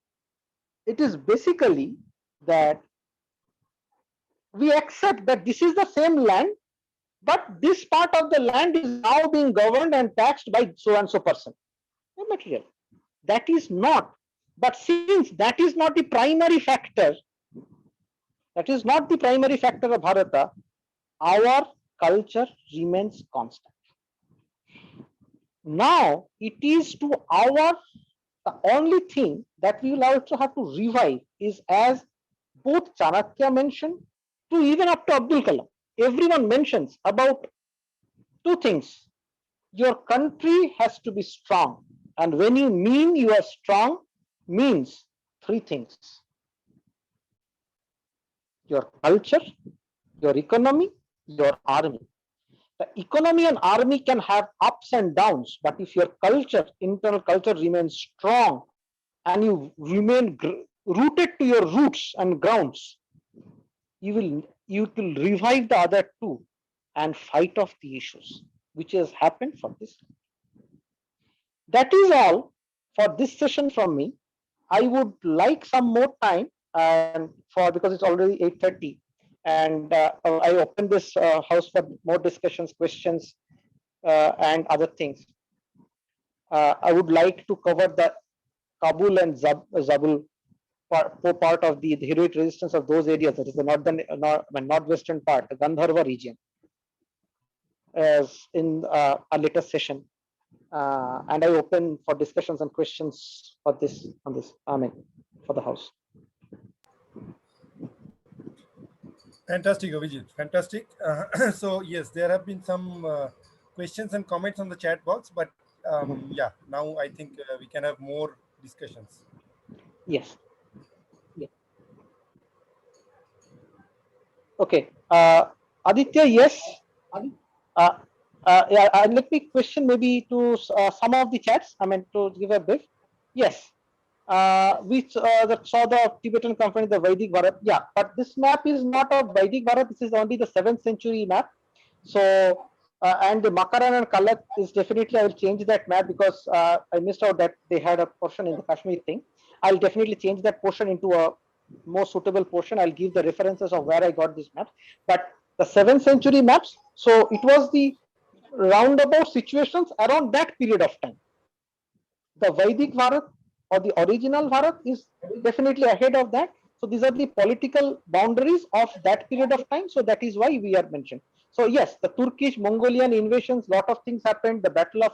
it is basically that we accept that this is the same land, but this part of the land is now being governed and taxed by so and so person. No material. That is not. But since that is not the primary factor, of Bharata, our culture remains constant. Now it is to our, the only thing that we will also have to revive is, as both Chanakya mentioned to even up to Abdul Kalam, everyone mentions about two things. Your country has to be strong, and when you mean you are strong, means three things: your culture, your economy, your army. The economy and army can have ups and downs, but if your culture, internal culture, remains strong and you remain rooted to your roots and grounds, you will revive the other two and fight off the issues, which has happened for this. That is all for this session from me. I would like some more time, and because it's already 8:30, and I open this house for more discussions, questions, and other things. I would like to cover the Kabul and Zabul part of the heroic resistance of those areas, that is the northwestern part, the Gandharva region, as in a later session. And I open for discussions and questions for this on this. Amen. For the house. Fantastic, Abhijit. Fantastic. So yes, there have been some questions and comments on the chat box, but yeah, now I think we can have more discussions. Yes. Yeah. Okay. Aditya, yes. Yeah, let me question maybe to some of the chats. I mean, to give a brief. Yes. We saw the Tibetan company, the Vedic Bharat. Yeah, but this map is not of Vedic Bharat. This is only the 7th century map. So, and the Makaran and Kalak is definitely, I will change that map because I missed out that they had a portion in the Kashmir thing. I'll definitely change that portion into a more suitable portion. I'll give the references of where I got this map. But the 7th century maps, so it was the roundabout situations around that period of time. the Vedic Bharat or the original Bharat is definitely ahead of that. So these are the political boundaries of that period of time. So that is why we are mentioned. So yes, the Turkish Mongolian invasions, lot of things happened. The Battle of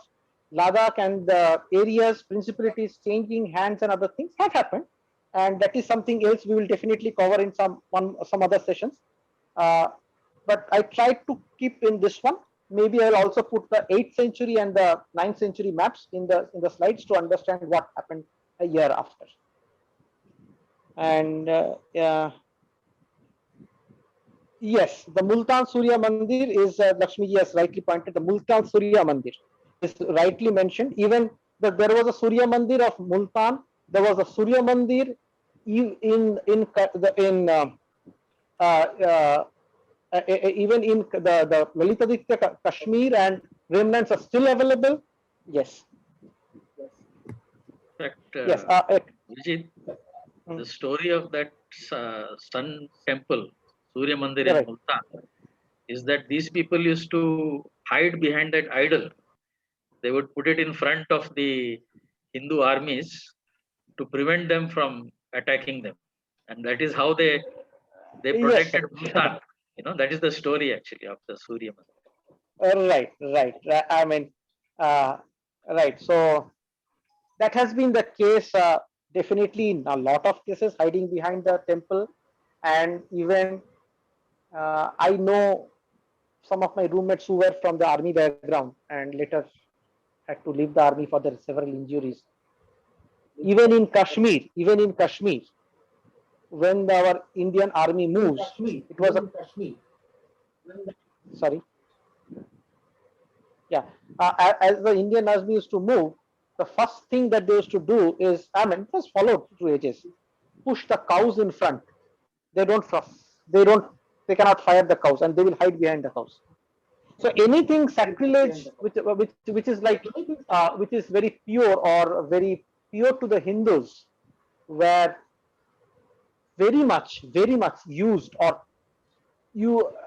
Ladakh and the areas, principalities changing hands and other things have happened. And that is something else we will definitely cover in some other sessions. But I tried to keep in this one. Maybe I'll also put the 8th century and the 9th century maps in the slides to understand what happened a year after. And yes, the Multan Surya Mandir is Lakshmiji has rightly pointed. The Multan Surya Mandir is rightly mentioned. Even there was a Surya Mandir of Multan. There was a Surya Mandir even in the Lalitaditya Kashmir, and remnants are still available. Yes. In fact, Yes. Vijit, Mm. the story of that sun temple, Surya Mandir in Right. Multan, is that these people used to hide behind that idol. They would put it in front of the Hindu armies to prevent them from attacking them, and that is how they Yes. protected Multan. That is the story actually of the Surya Mandir. Right. I mean, right. So that has been the case. Definitely in a lot of cases, hiding behind the temple, and even I know some of my roommates who were from the army background and later had to leave the army for their several injuries. Even in Kashmir, when our Indian army moves, it was a sorry, yeah. As the Indian army used to move, the first thing that they used to do is, I mean, it was followed through ages. Push the cows in front. They don't, they don't, they cannot fire the cows, and they will hide behind the cows. So anything sacrilege, which is like, which is very pure or very pure to the Hindus, were very much used, or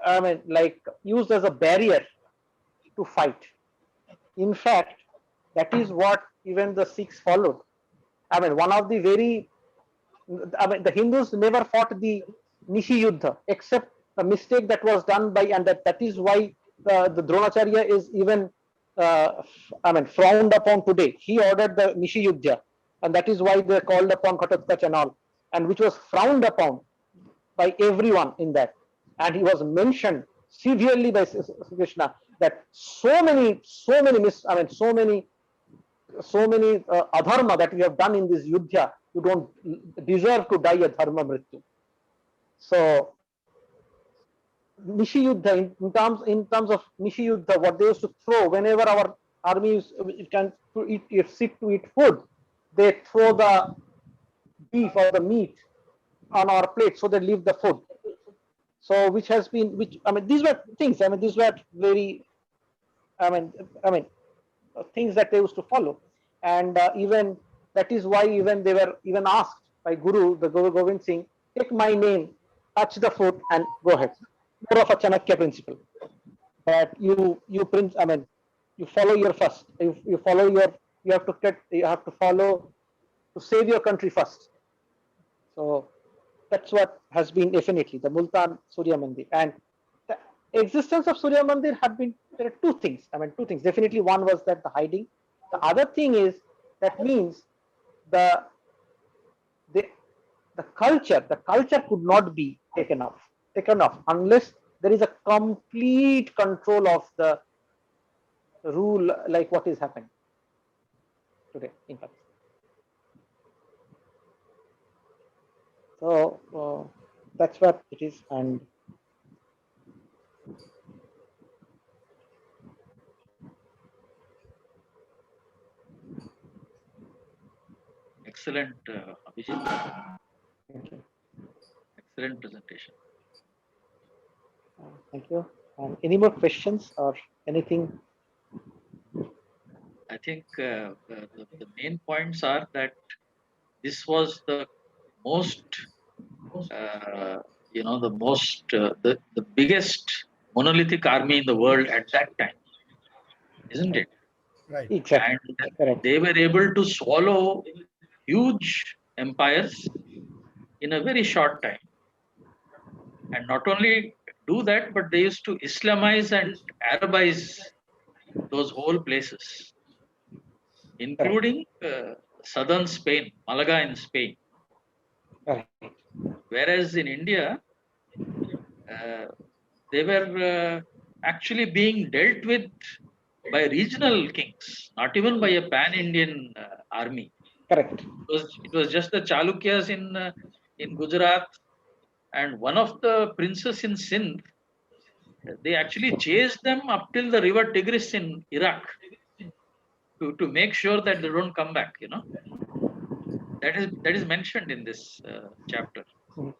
I mean, like used as a barrier to fight. In fact, that is what even the Sikhs followed. I mean, one of the very, I mean, the Hindus never fought the Nishi Yuddha, except a mistake that was done by, and that is why the Dronacharya is even, I mean, frowned upon today. He ordered the Nishi Yuddha, and that is why they called upon Ghatotkacha and all, and which was frowned upon by everyone in that. And he was mentioned severely by Krishna that so many adharma that you have done in this yuddha, you don't deserve to die a dharma mrityu. So Nishi Yuddha, in terms of Nishi Yuddha, what they used to throw whenever our armies can sit to eat food, they throw the beef or the meat on our plate so they leave the food. So which has been, which, I mean, these were things, I mean, these were very, I mean, things that they used to follow. And even that is why even they were even asked by the Guru Govind Singh, take my name, touch the foot and go ahead. More of a Chanakya principle. That I mean, you follow your first, you follow your, you have to follow, to save your country first. So that's what has been definitely the Multan Surya Mandir. And the existence of Surya Mandir have been, there are two things. I mean, two things. Definitely one was that the hiding. The other thing is that means the culture could not be taken off unless there is a complete control of the rule, like what is happening today in Pakistan. So that's what it is. And Excellent, Abhijit. thank you. Excellent presentation. Thank you. Any more questions or anything? I think the main points are that this was the most, the biggest monolithic army in the world at that time, isn't it? Right. Exactly. And Correct. they were able to swallow huge empires in a very short time. And not only do that, but they used to Islamize and Arabize those whole places, Correct. including southern Spain, Malaga in Spain. Correct. Whereas in India, uh, they were actually being dealt with by regional kings, not even by a pan-Indian army. Correct. It was just the Chalukyas in Gujarat, and one of the princes in Sindh. They actually chased them up till the river Tigris in Iraq to make sure that they don't come back. That is mentioned in this chapter. Mm,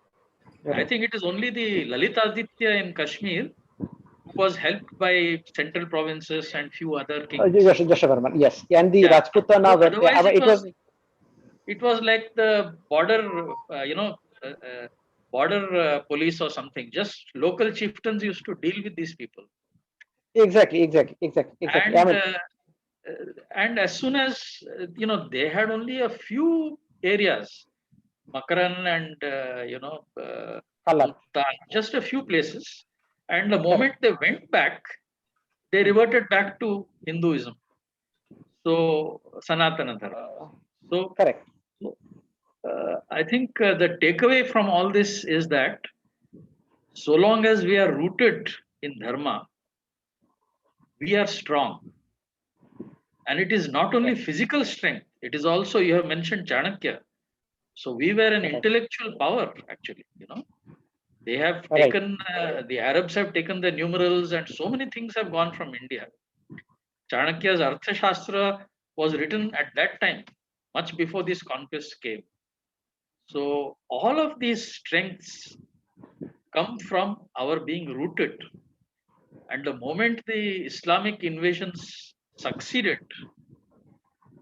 I correct. think it is only the Lalitaditya in Kashmir who was helped by central provinces and few other kings. Jashavarman, yes. And the Yeah, Rajputana were, otherwise it was it was like the border, border police or something. Just local chieftains used to deal with these people, exactly. I and mean, uh, and as soon as they had only a few areas, Makaran and Kalar. Multan, just a few places, and the moment Correct. they went back, they Mm, reverted back to Hinduism. So Sanatana Dharma. So, correct. I think the takeaway from all this is that so long as we are rooted in dharma, we are strong. And it is not only Correct. physical strength, it is also, you have mentioned Chanakya. So we were an Correct. intellectual power, actually. They have Right. taken, the Arabs have taken the numerals, and so many things have gone from India. Chanakya's Arthashastra was written at that time, much before this conquest came. So all of these strengths come from our being rooted. And the moment the Islamic invasions succeeded,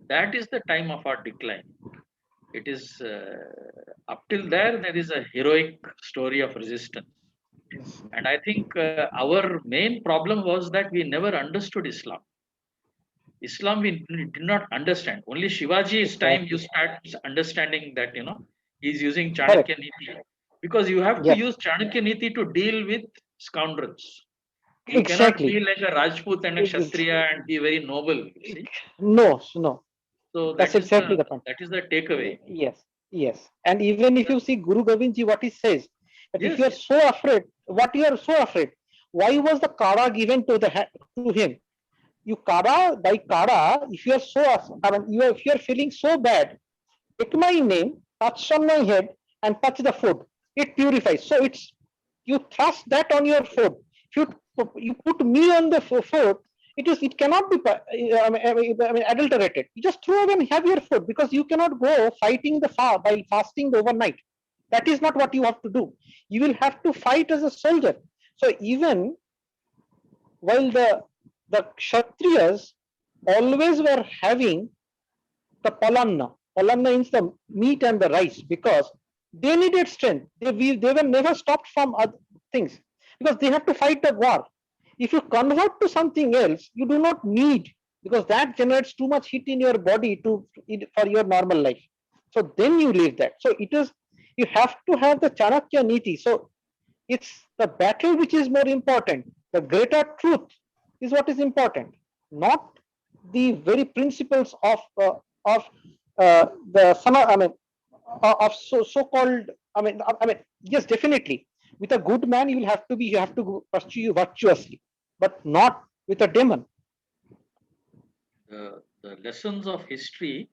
that is the time of our decline. It is up till there is a heroic story of resistance. Yes. And I think our main problem was that we never understood Islam. Islam we did not understand. Only Shivaji's time you Exactly. start understanding that he's using Correct. Chanakya Niti, because you have to Yes. use Chanakya Niti to deal with scoundrels. You cannot be Exactly. like a Rajput and a Ex- Kshatriya and be very noble. You see, No, no. so That's that is the exactly the point. that is the takeaway. Yes. Yes. And even if you see Guru Gobind Ji, what he says, that if you Yes, are so afraid, what you are so afraid, why was the Kara given to him? You Kara, by Kara, if you are so, I mean, if you are feeling so bad, take my name, touch on my head, and touch the food. It purifies. So it's you thrust that on your food. If you put me on the food, it cannot be adulterated. You just throw away and have your food, because you cannot go fighting the by fasting overnight. That is not what you have to do. You will have to fight as a soldier. So even while the Kshatriyas always were having the palanna. Palanna means the meat and the rice, because they needed strength. They were never stopped from other things, because they had to fight the war. If you convert to something else, you do not need, because that generates too much heat in your body for your normal life. So then you leave that. So it is, you have to have the Chanakya Niti. So it's the battle which is more important. The greater truth is what is important, not the very principles of the I mean of so-called. Yes, definitely. With a good man, you have to pursue virtuously, but not with a demon. the lessons of history,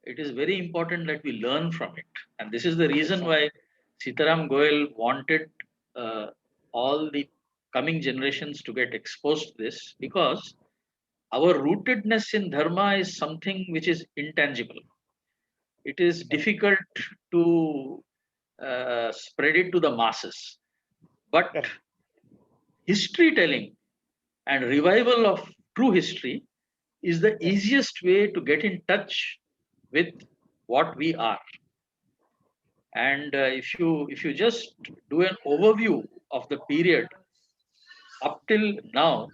it is very important that we learn from it. And this is the reason Exactly. why Sitaram Goel wanted uh, all the coming generations to get exposed to this, because our rootedness in dharma is something which is intangible. It is Correct. difficult to spread it to the masses. But Correct. history telling and revival of true history is the Yes. easiest way to get in touch with what we are. And if you just do an overview of the period up till now,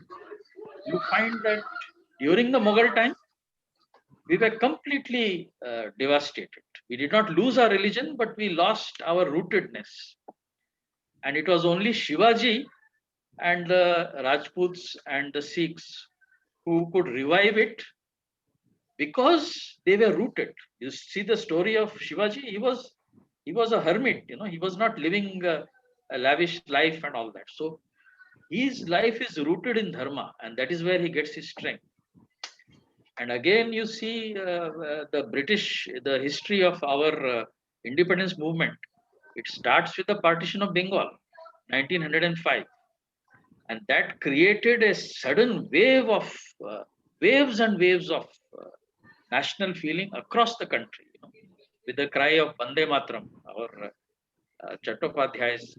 you find that During the Mughal time, we were completely devastated. We did not lose our religion, but we lost our rootedness. And it was only Shivaji and the Rajputs and the Sikhs who could revive it because they were rooted. You see the story of Shivaji, he was a hermit, he was not living a lavish life and all that. So his life is rooted in dharma, and that is where he gets his strength. And again, you see the history of our independence movement. It starts with the partition of Bengal, 1905, and that created a sudden wave of waves and waves of national feeling across the country. With the cry of Vande Mataram, our Chattopadhyay's,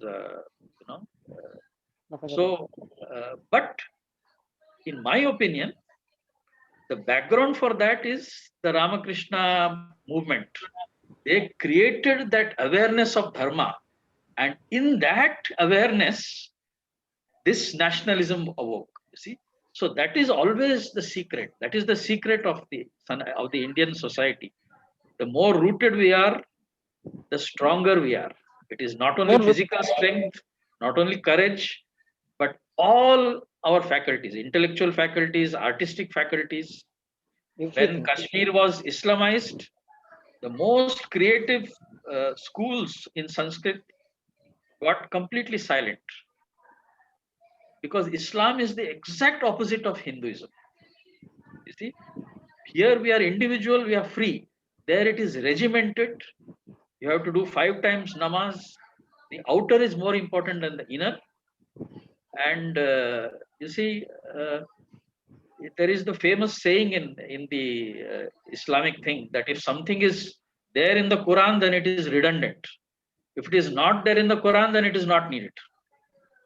but in my opinion, the background for that is the Ramakrishna movement. They created that awareness of dharma, and in that awareness, this nationalism awoke. You see, so that is always the secret. That is the secret of the Indian society. The more rooted we are, the stronger we are. It is not only physical strength, not only courage, but all our faculties, intellectual faculties, artistic faculties. When Kashmir was Islamized, the most creative schools in Sanskrit got completely silent, because Islam is the exact opposite of Hinduism. You see, here we are individual, we are free. There it is regimented. You have to do 5 times namaz. The outer is more important than the inner. And you see, there is the famous saying in the Islamic thing that if something is there in the Quran, then it is redundant. If it is not there in the Quran, then it is not needed.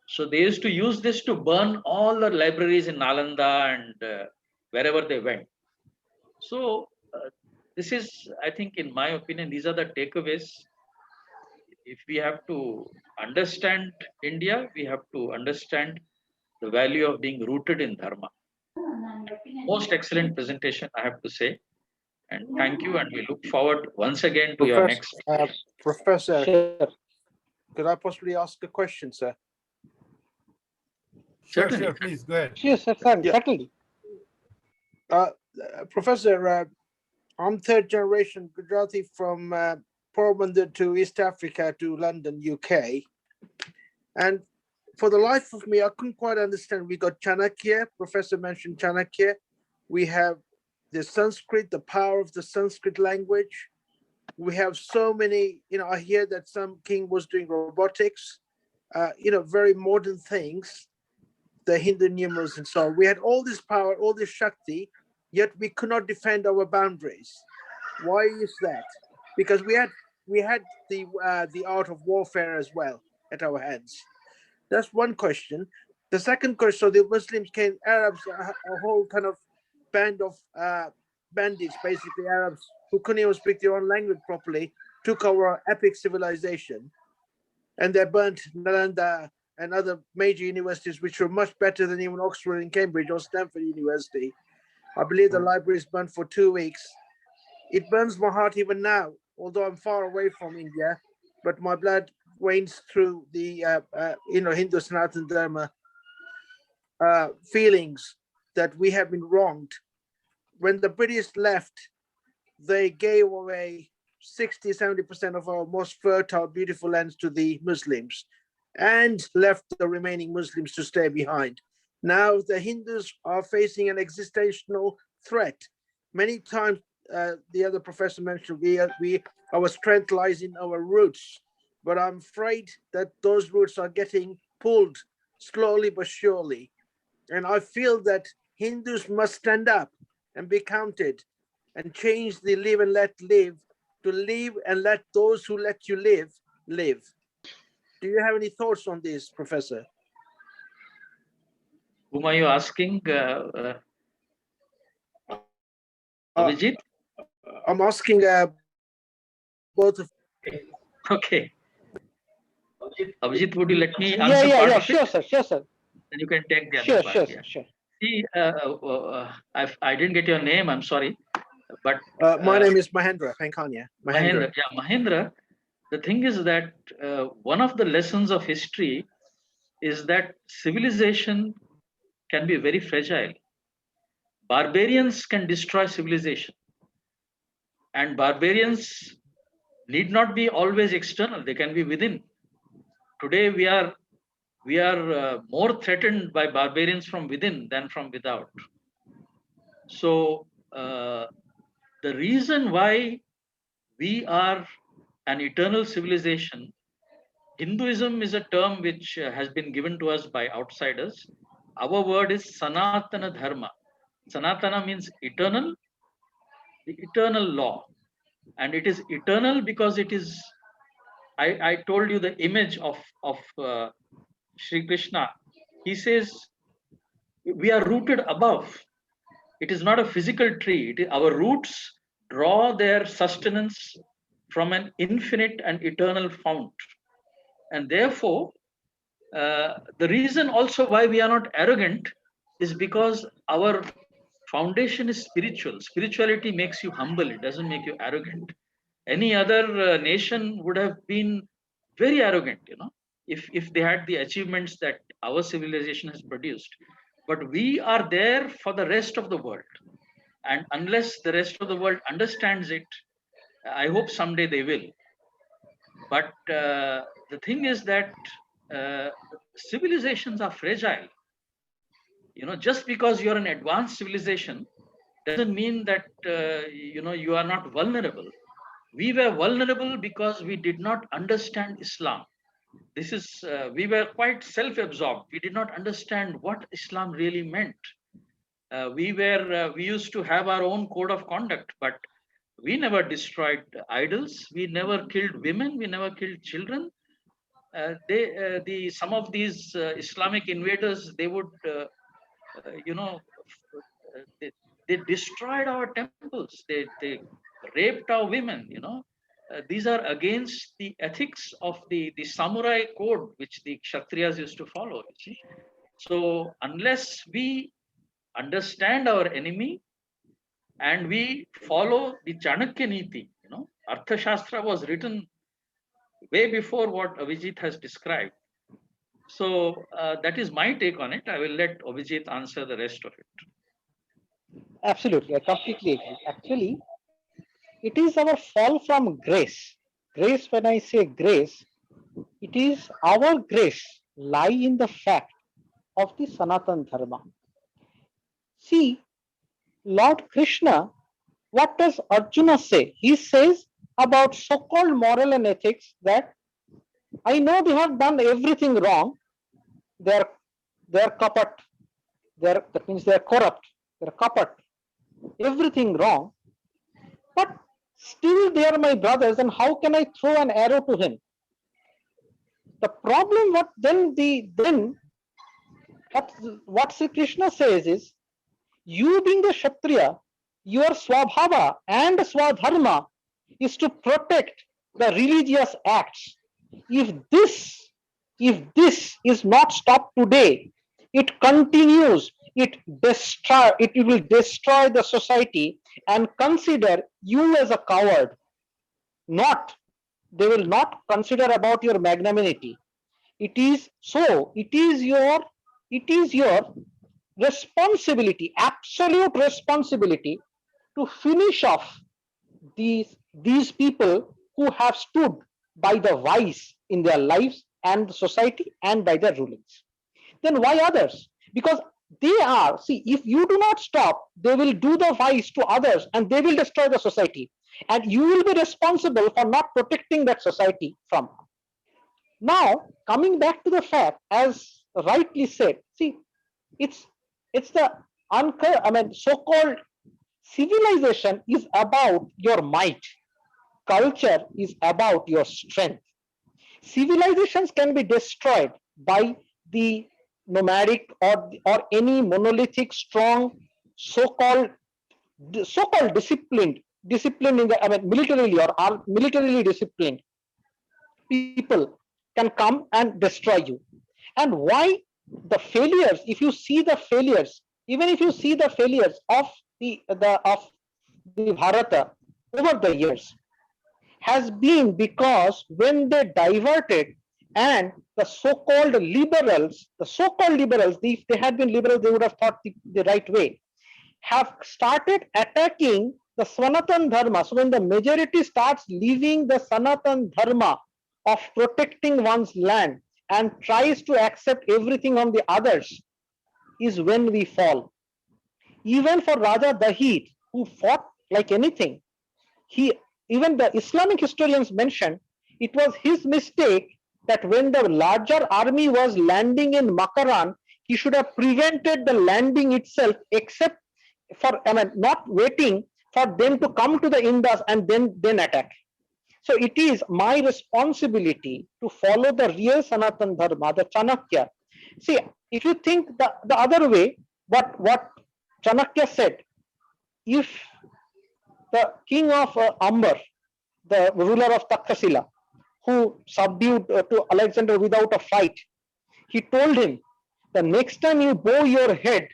So they used to use this to burn all the libraries in Nalanda and wherever they went. So this is, I think, in my opinion, these are the takeaways. If we have to understand India, we have to understand the value of being rooted in dharma. Most excellent presentation, I have to say. And thank you. And we look forward once again to your next. Professor, Sure. could I possibly ask a question, sir? Sure, Certainly. sure, please go ahead. Sure, sir, Yeah. certainly. Professor, I'm third generation Gujarati from Porbandar to East Africa to London, UK. And for the life of me, I couldn't quite understand. We got Chanakya, Professor mentioned Chanakya. We have the Sanskrit, the power of the Sanskrit language. We have so many, I hear that some king was doing robotics, very modern things, the Hindu numerals and so on. We had all this power, all this Shakti, yet we could not defend our boundaries. Why is that? Because we had the art of warfare as well at our hands. That's one question. The second question, so the Muslims came, Arabs, a whole kind of band of bandits, basically Arabs, who couldn't even speak their own language properly, took our epic civilization, and they burnt Nalanda and other major universities, which were much better than even Oxford and Cambridge or Stanford University. I believe the library is burnt for 2 weeks. It burns my heart even now, although I'm far away from India, but my blood wanes through the Hindu Sanatana Dharma feelings that we have been wronged. When the British left, they gave away 60-70% of our most fertile, beautiful lands to the Muslims and left the remaining Muslims to stay behind. Now the Hindus are facing an existential threat. Many times, the other professor mentioned, our strength lies in our roots, but I'm afraid that those roots are getting pulled slowly but surely. And I feel that Hindus must stand up and be counted and change the live and let live to live and let those who let you live, live. Do you have any thoughts on this, Professor? Whom are you asking? Abhijit? I'm asking both of. Okay. Abhijit, would you let me answer part Yeah, of sure, it? sir, sure, sir. Then you can take the other Sure, part. sure, Yeah. sure. See, I didn't get your name. I'm sorry, but My name is Mahendra Venkanya. Mahendra. Yeah, Mahendra. The thing is that one of the lessons of history is that civilization can be very fragile. Barbarians can destroy civilization, and barbarians need not be always external. They can be within. Today we are more threatened by barbarians from within than from without. So the reason why we are an eternal civilization, Hinduism is a term which has been given to us by outsiders. Our word is Sanatana Dharma. Sanatana means eternal, the eternal law. And it is eternal because it is, I told you the image of Sri Krishna. He says, we are rooted above. It is not a physical tree. Our roots draw their sustenance from an infinite and eternal fount. And therefore, the reason also why we are not arrogant is because our foundation is spiritual. Spirituality makes you humble, it doesn't make you arrogant. Any other nation would have been very arrogant, if they had the achievements that our civilization has produced. But we are there for the rest of the world. And unless the rest of the world understands it, I hope someday they will. But the thing is that civilizations are fragile. Just because you're an advanced civilization doesn't mean that you are not vulnerable. We were vulnerable because we did not understand Islam. This is we were quite self-absorbed. We did not understand what Islam really meant. We used to have our own code of conduct, but we never destroyed idols. We never killed women. We never killed children. Some of these Islamic invaders, they would, they destroyed our temples. They raped our women. These are against the ethics of the samurai code, which the Kshatriyas used to follow. You see? So unless we understand our enemy and we follow the Chanakya Niti, Arthashastra was written way before what Abhijit has described. So that is my take on it. I will let Abhijit answer the rest of it. Absolutely, I completely agree. Actually, it is our fall from grace. Grace, when I say grace, it is our grace lie in the fact of the Sanatan Dharma. See, Lord Krishna, what does Arjuna say? He says about so-called moral and ethics that I know they have done everything wrong. They're kapat. That means they're corrupt. They're kapat. Everything wrong. But still they are my brothers, and how can I throw an arrow to him? The problem what Sri Krishna says is, you being the Kshatriya, your Swabhava and Swadharma is to protect the religious acts. If this is not stopped today, it continues, it will destroy the society and consider you as a coward. They will not consider about your magnanimity. It is your responsibility, absolute responsibility, to finish off these people who have stood by the vice in their lives and the society and by their rulings. Then why others? Because if you do not stop, they will do the vice to others and they will destroy the society. And you will be responsible for not protecting that society from. Now, coming back to the fact, as rightly said, see, it's the so-called civilization is about your might. Culture is about your strength. Civilizations can be destroyed by the nomadic or any monolithic, strong, so-called disciplined in the militarily or militarily disciplined people can come and destroy you. And why the failures? If you see the failures even if you see the failures of the Bharata over the years, has been because when they diverted and the so-called liberals, if they had been liberals, they would have thought the right way, have started attacking the Sanatan Dharma. So when the majority starts leaving the Sanatan Dharma of protecting one's land and tries to accept everything on the others, is when we fall. Even for Raja Dahid, who fought like anything, even the Islamic historians mention it was his mistake that when the larger army was landing in Makaran, he should have prevented the landing itself, except for not waiting for them to come to the Indus and then attack. So it is my responsibility to follow the real Sanatan Dharma, the Chanakya. See, if you think the other way, what Chanakya said, if the king of Amber, the ruler of Takshashila, who subdued to Alexander without a fight, he told him, the next time you bow your head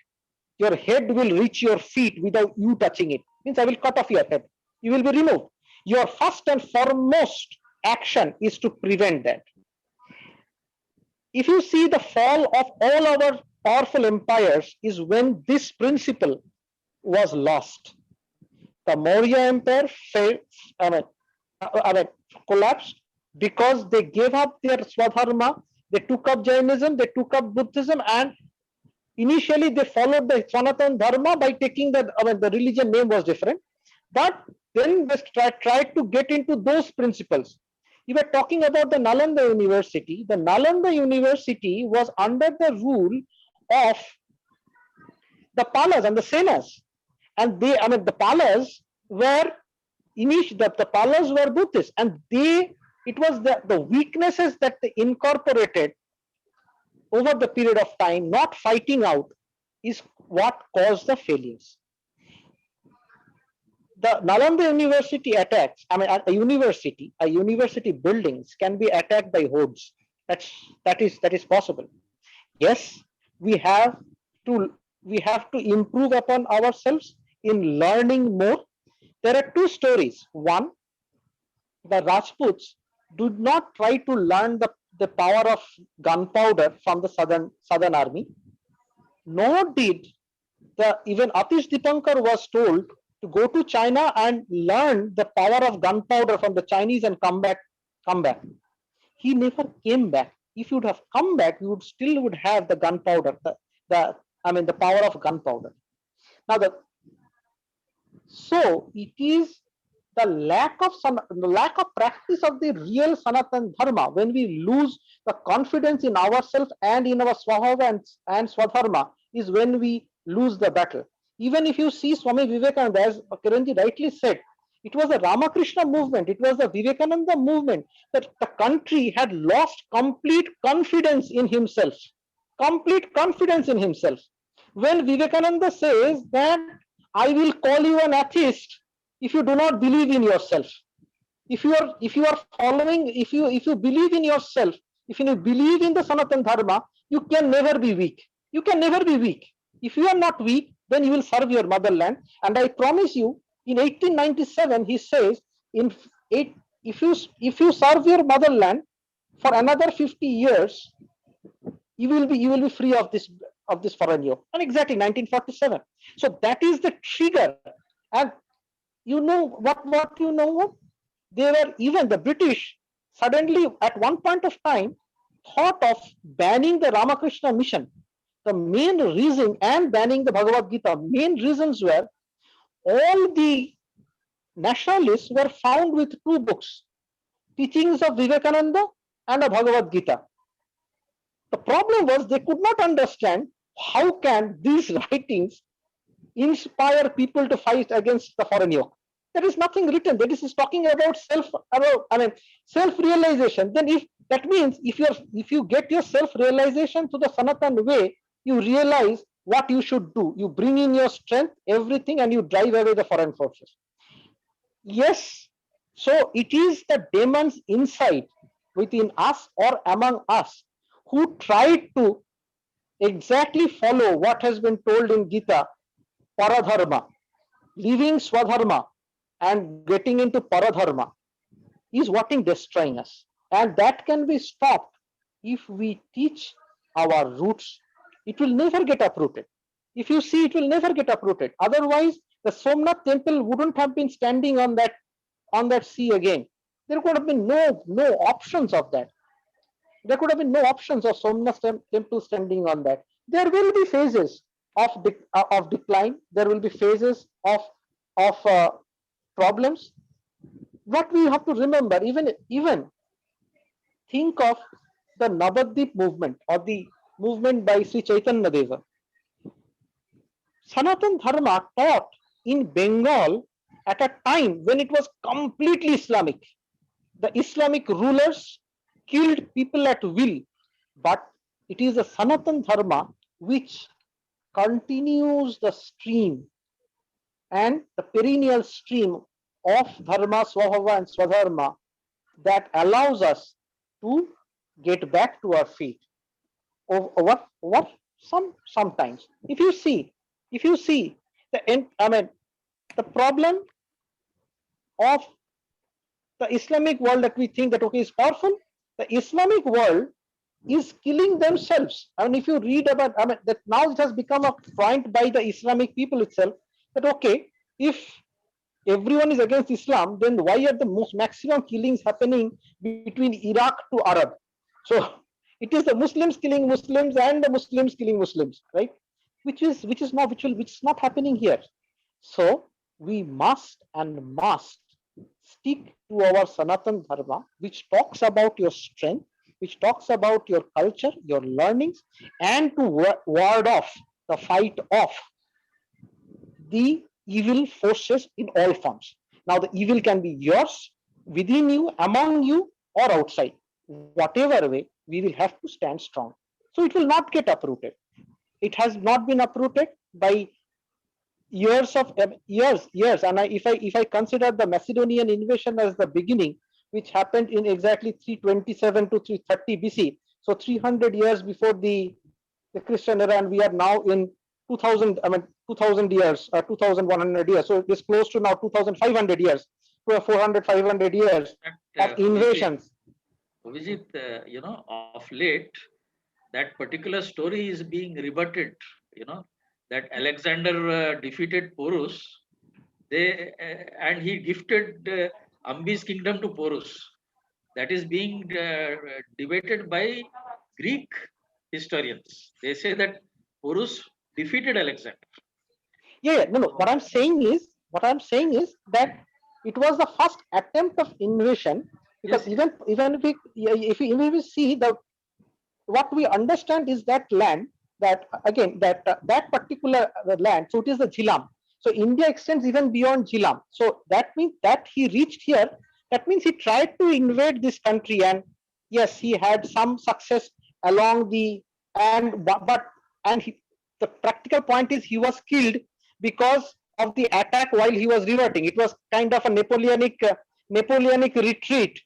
will reach your feet without you touching it. Means I will cut off your head. You will be removed. Your first and foremost action is to prevent that. If you see the fall of all our powerful empires is when this principle was lost. The Maurya Empire collapsed because they gave up their Swadharma, they took up Jainism, they took up Buddhism, and initially they followed the Sanatan Dharma by taking the religion name was different, but then they tried to get into those principles. You were talking about the Nalanda University. The Nalanda University was under the rule of the Palas and the Senas, and the Palas were the Palas were Buddhists, and it was the weaknesses that they incorporated over the period of time, not fighting out, is what caused the failures. The Nalanda University attacks, a university buildings can be attacked by hordes. That is possible. Yes, we have to improve upon ourselves in learning more. There are two stories. One, the Rajputs did not try to learn the power of gunpowder from the southern army, nor did even Atish Dipankar was told to go to China and learn the power of gunpowder from the Chinese and come back. He never came back. If you would have come back, you would have the gunpowder, the power of gunpowder. Now so it is the lack of practice of the real Sanatan Dharma, when we lose the confidence in ourselves and in our Swabhava and Swadharma, is when we lose the battle. Even if you see Swami Vivekananda, as Kiranji rightly said, it was the Ramakrishna movement, it was the Vivekananda movement, that the country had lost complete confidence in himself. When Vivekananda says that I will call you an atheist if you do not believe in yourself. If you believe in yourself, if you believe in the Sanatan Dharma, you can never be weak. If you are not weak, then you will serve your motherland. And I promise you, in 1897, he says, if you serve your motherland for another 50 years, you will be free of this foreign yoke. And exactly 1947. So that is the trigger. And you know what? They were, even the British suddenly at one point of time thought of banning the Ramakrishna mission. The main reason, and banning the Bhagavad Gita, main reasons were all the nationalists were found with two books, teachings of Vivekananda and a Bhagavad Gita. The problem was they could not understand how can these writings inspire people to fight against the foreign yoke. There is nothing written. This is talking about self-realization. Then if you get your self-realization to the Sanatan way, you realize what you should do. You bring in your strength, everything, and you drive away the foreign forces. Yes, so it is the demons inside, within us or among us, who tried to exactly follow what has been told in Gita, paradharma, leaving swadharma and getting into paradharma is what is destroying us. And that can be stopped if we teach our roots. It will never get uprooted. If you see, it will never get uprooted. Otherwise, the Somnath temple wouldn't have been standing on that sea again. There could have been no options of that. There could have been no options of Somnath temple standing on that. There will be phases of decline. There will be phases of problems. What we have to remember, even think of the Navadvip movement or the movement by Sri Chaitanya Deva. Sanatan Dharma taught in Bengal at a time when it was completely Islamic. The Islamic rulers killed people at will, but it is a Sanatan Dharma which continues the stream and the perennial stream of Dharma, Swabhava, and Swadharma that allows us to get back to our feet over sometimes. If you see the problem of the Islamic world that we think that okay is powerful, the Islamic world is killing themselves. I mean, if you read about, I mean, that now it has become a point by the Islamic people itself that okay, if everyone is against Islam, then why are the most maximum killings happening between Iraq to Arab? So it is the Muslims killing Muslims and the Muslims killing Muslims, right? Which is not happening here. So we must stick to our Sanatan Dharma, which talks about your strength, which talks about your culture, your learnings, and to ward off the fight off the evil forces in all forms. Now, the evil can be yours, within you, among you, or outside. Whatever way, we will have to stand strong. So it will not get uprooted. It has not been uprooted by years. And if I consider the Macedonian invasion as the beginning, which happened in exactly 327 to 330 BC, so 300 years before the Christian era, and we are now in 2000 years, 2100 years. So it's close to now 2500 years, to 400, 500 years of invasions. Vijit, of late, that particular story is being rebutted. That Alexander defeated Porus, and he gifted Ambi's kingdom to Porus. That is being debated by Greek historians. They say that Porus defeated Alexander. No. What I'm saying is that it was the first attempt of invasion, because Yes. even if we see what we understand is that land, that again that particular land. So it is the Jhilam. So India extends even beyond Jhilam. So that means that he reached here. That means he tried to invade this country, and yes, he had some success along the the practical point is he was killed because of the attack while he was reverting. It was kind of a Napoleonic retreat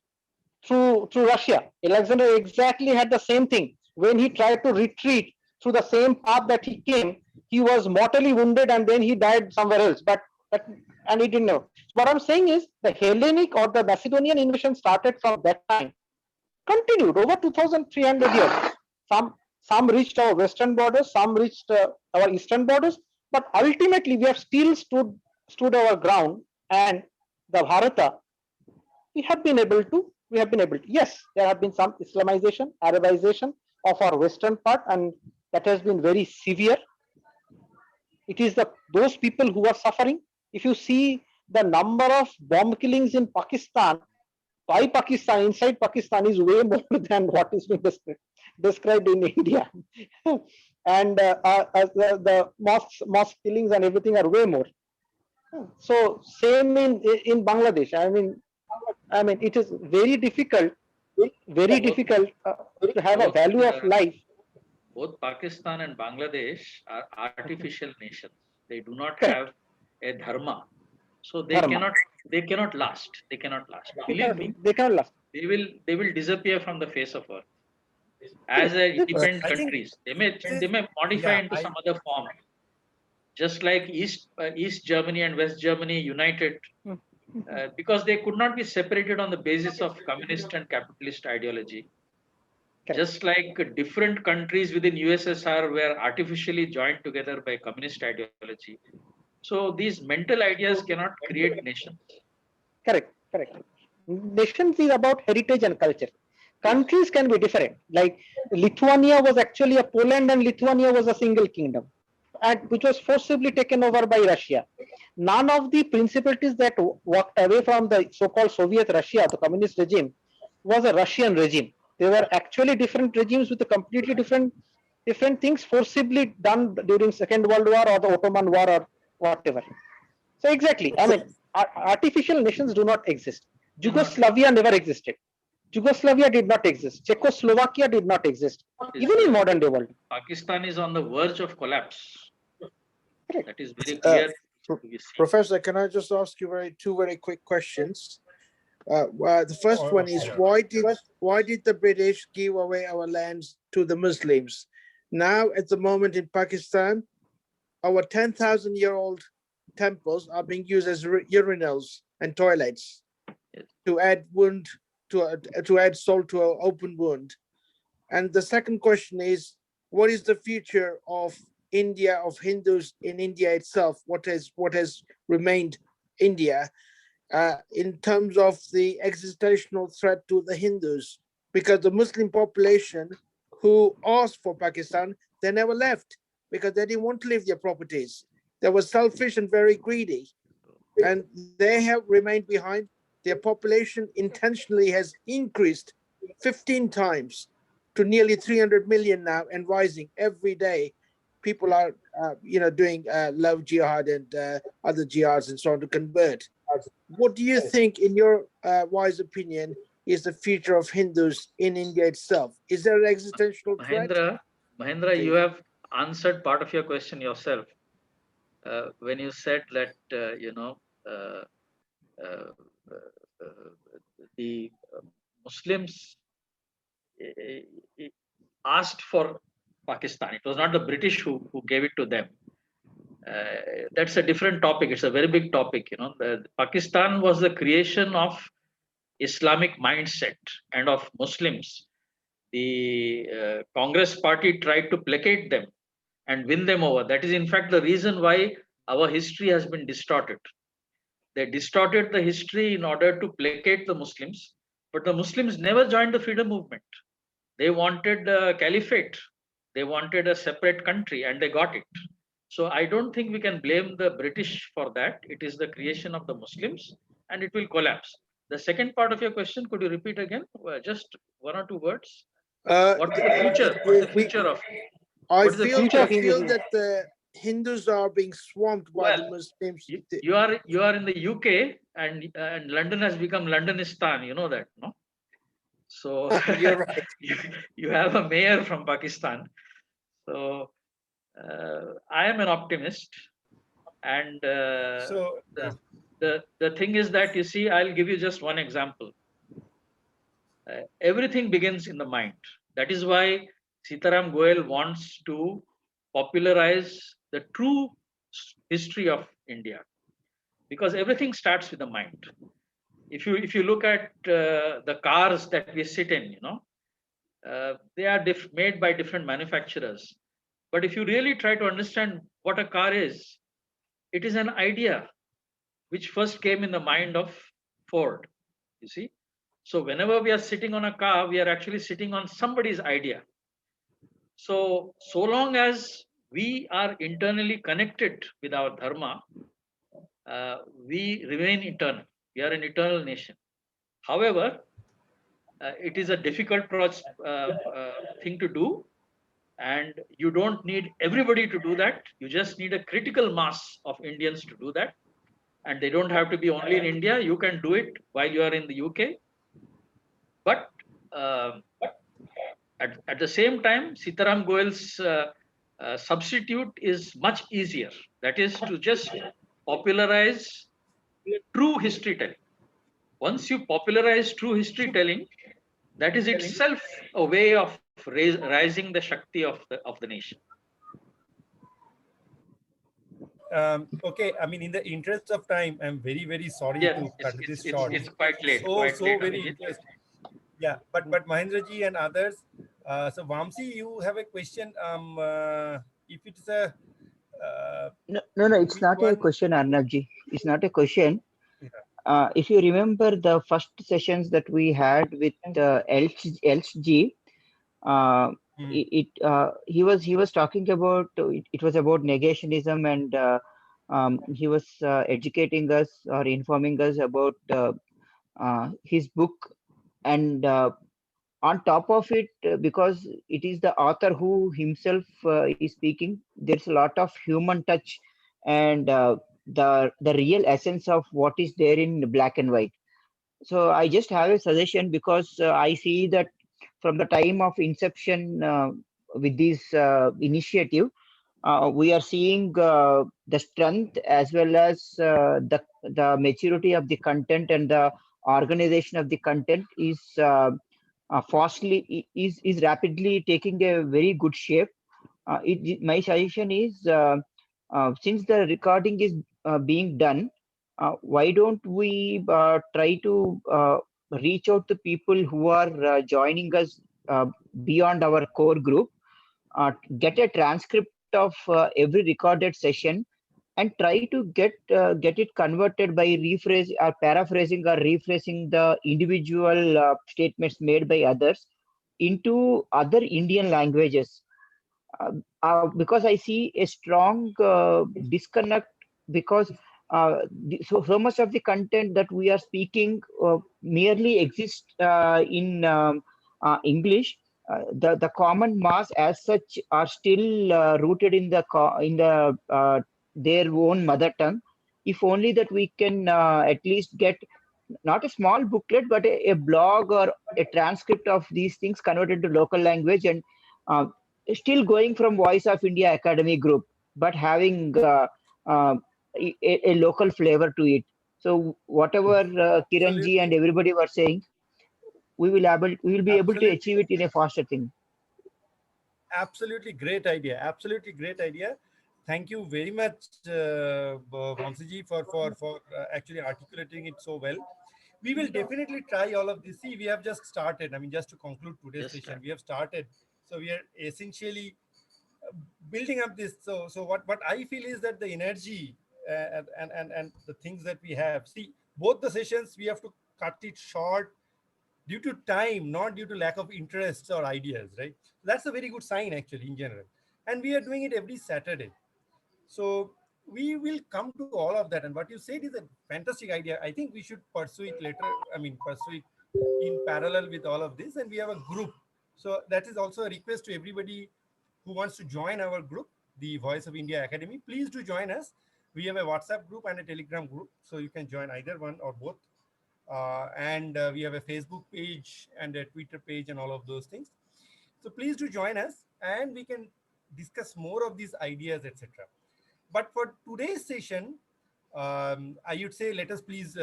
through Russia. Alexander exactly had the same thing. When he tried to retreat through the same path that he came, he was mortally wounded and then he died somewhere else. But and he didn't know. What I'm saying is the Hellenic or the Macedonian invasion started from that time, continued over 2,300 years. Some reached our western borders, some reached our eastern borders, but ultimately we have still stood our ground, and the Bharata, we have been able to. Yes, there have been some Islamization, Arabization of our western part, and that has been very severe. It is those people who are suffering. If you see the number of bomb killings in Pakistan, by Pakistan, inside Pakistan, is way more than what is being described in India. And the mosque killings and everything are way more. So same in Bangladesh. I mean, it is very difficult to have a value of life. Both Pakistan and Bangladesh are artificial nations. They do not Correct. have a dharma, so Dharma. they cannot last. They cannot last. Believe me, They cannot last. they will disappear from the face of earth. as a independent I think- countries. They may modify into some other form, just like East Germany and West Germany united, because they could not be separated on the basis of communist and capitalist ideology. Correct. Just like different countries within USSR were artificially joined together by communist ideology. So these mental ideas cannot create nations. Correct. Nations is about heritage and culture. Countries can be different. Like Lithuania was actually a Poland, and Lithuania was a single kingdom, and which was forcibly taken over by Russia. None of the principalities that walked away from the so-called Soviet Russia, the communist regime, was a Russian regime. They were actually different regimes with a completely different things forcibly done during Second World War or the Ottoman War or whatever. So exactly, I mean, artificial nations do not exist. Yugoslavia never existed. Yugoslavia did not exist. Czechoslovakia did not exist, even in modern day world. Pakistan is on the verge of collapse. Correct. That is very clear. to be seen. Professor, can I just ask you two very quick questions? The first Oh, one is sure. why did the British give away our lands to the Muslims? Now, at the moment in Pakistan, our 10,000-year-old temples are being used as urinals and toilets Yes. to add wound to add salt to an open wound. And the second question is, what is the future of India, of Hindus in India itself? What has remained India in terms of the existential threat to the Hindus? Because the Muslim population who asked for Pakistan, they never left because they didn't want to leave their properties. They were selfish and very greedy, and they have remained behind. Their population intentionally has increased 15 times to nearly 300 million now and rising every day. People are, doing love jihad and other jihads and so on to convert. What do you think, in your wise opinion, is the future of Hindus in India itself? Is there an existential threat? Mahendra, you have answered part of your question yourself when you said that uh, uh, the Muslims asked for Pakistan. It was not the British who gave it to them. That's a different topic. It's a very big topic. Pakistan was the creation of Islamic mindset and of Muslims. The Congress party tried to placate them and win them over. That is, in fact, the reason why our history has been distorted. They distorted the history in order to placate the Muslims, but the Muslims never joined the freedom movement. They wanted a caliphate, they wanted a separate country, and they got it. So I don't think we can blame the British for that. It is the creation of the Muslims, and it will collapse. The second part of your question, could you repeat again? Just one or two words. What's the future? What's the future of? I What is the feel future I of feel Hinduism? that the Hindus are being swamped by the Well, Muslims. you are in the UK, and London has become Londonistan. You know that, no? So You're right. you have a mayor from Pakistan. So I am an optimist, and So the thing is that, you see, I'll give you just one example. Everything begins in the mind. That is why Sitaram Goel wants to popularize the true history of India, because everything starts with the mind. If you look at the cars that we sit in, they are made by different manufacturers. But if you really try to understand what a car is, it is an idea which first came in the mind of Ford. You see, so whenever we are sitting on a car, we are actually sitting on somebody's idea. So long as we are internally connected with our dharma, we remain eternal. We are an eternal nation. However, it is a difficult thing to do, and you don't need everybody to do that. You just need a critical mass of Indians to do that, and they don't have to be only in India. You can do it while you are in the UK. But at the same time, Sitaram Goel's substitute is much easier. That is to just popularize true history telling. Once you popularize true history telling, that is itself a way of rising the Shakti of the nation. Okay, I mean, in the interest of time, I'm very, very sorry Yeah, to cut this short. it's quite late. So, Quite so late, very Abhijit. interesting. Yeah, but Mahendraji and others. So Vamsi, you have a question. If it's a No, it's quick not a one, question, Arnabji. It's not a question. yeah. If you remember the first sessions that we had with LG, Hmm. he was talking about it was about negationism, and he was educating us or informing us about his book, and on top of it, because it is the author who himself is speaking, there's a lot of human touch and the real essence of what is there in black and white. So I just have a suggestion, because I see that from the time of inception with this initiative, we are seeing the strength as well as the maturity of the content, and the organization of the content is is rapidly taking a very good shape. My suggestion is, since the recording is being done, why don't we try to reach out to people who are joining us beyond our core group, get a transcript of every recorded session, and try to get it converted by rephrase or paraphrasing or rephrasing the individual statements made by others into other Indian languages, because I see a strong disconnect, because so much of the content that we are speaking merely exists in English. The common mass as such are still rooted in their own mother tongue. If only that we can at least get not a small booklet, but a blog or a transcript of these things converted to local language, and uh, still going from Voice of India Academy group, but having uh, a local flavor to it. So whatever Kiranji and Absolutely, everybody were saying, we will be able to absolutely, achieve it in a faster thing. absolutely great idea. Absolutely great idea. Thank you very much, Vamsiji, for actually articulating it so well. We will definitely try all of this. See, we have just started. I mean, just to conclude today's Just session, we have started. So we are essentially building up this. So what I feel is that the energy and the things that we have. See, both the sessions we have to cut it short due to time, not due to lack of interests or ideas, right? That's a very good sign actually in general. And we are doing it every Saturday. So we will come to all of that. And what you said is a fantastic idea. I think we should pursue it later. I mean, pursue it in parallel with all of this. And we have a group. So that is also a request to everybody who wants to join our group, the Voice of India Academy. Please do join us. We have a WhatsApp group and a Telegram group. So you can join either one or both. And we have a Facebook page and a Twitter page and all of those things. So please do join us, and we can discuss more of these ideas, etc. But for today's session, I would say let us please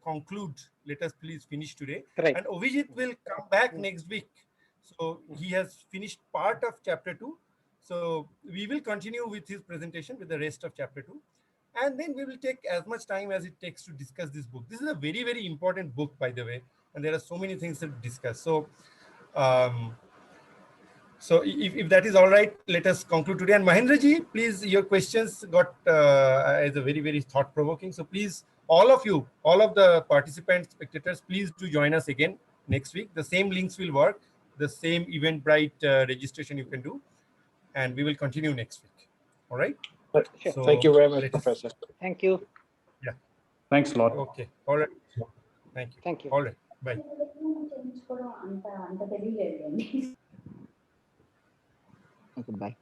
conclude. Let us please finish today. Right. And Ovijit will come back next week. So he has finished part of chapter 2. So we will continue with his presentation with the rest of chapter 2. And then we will take as much time as it takes to discuss this book. This is a very, very important book, by the way. And there are so many things to discuss. So if that is all right, let us conclude today. And Mahendraji, please, your questions got as a very, very thought-provoking. So please, all of you, all of the participants, spectators, please do join us again next week. The same links will work, the same Eventbrite registration you can do, and we will continue next week. All right? Sure. So Thank you very much, let's- Professor. Thank you. Yeah. Thanks a lot. Okay. All right. Thank you. Thank you. All right. Bye. Okay, bye.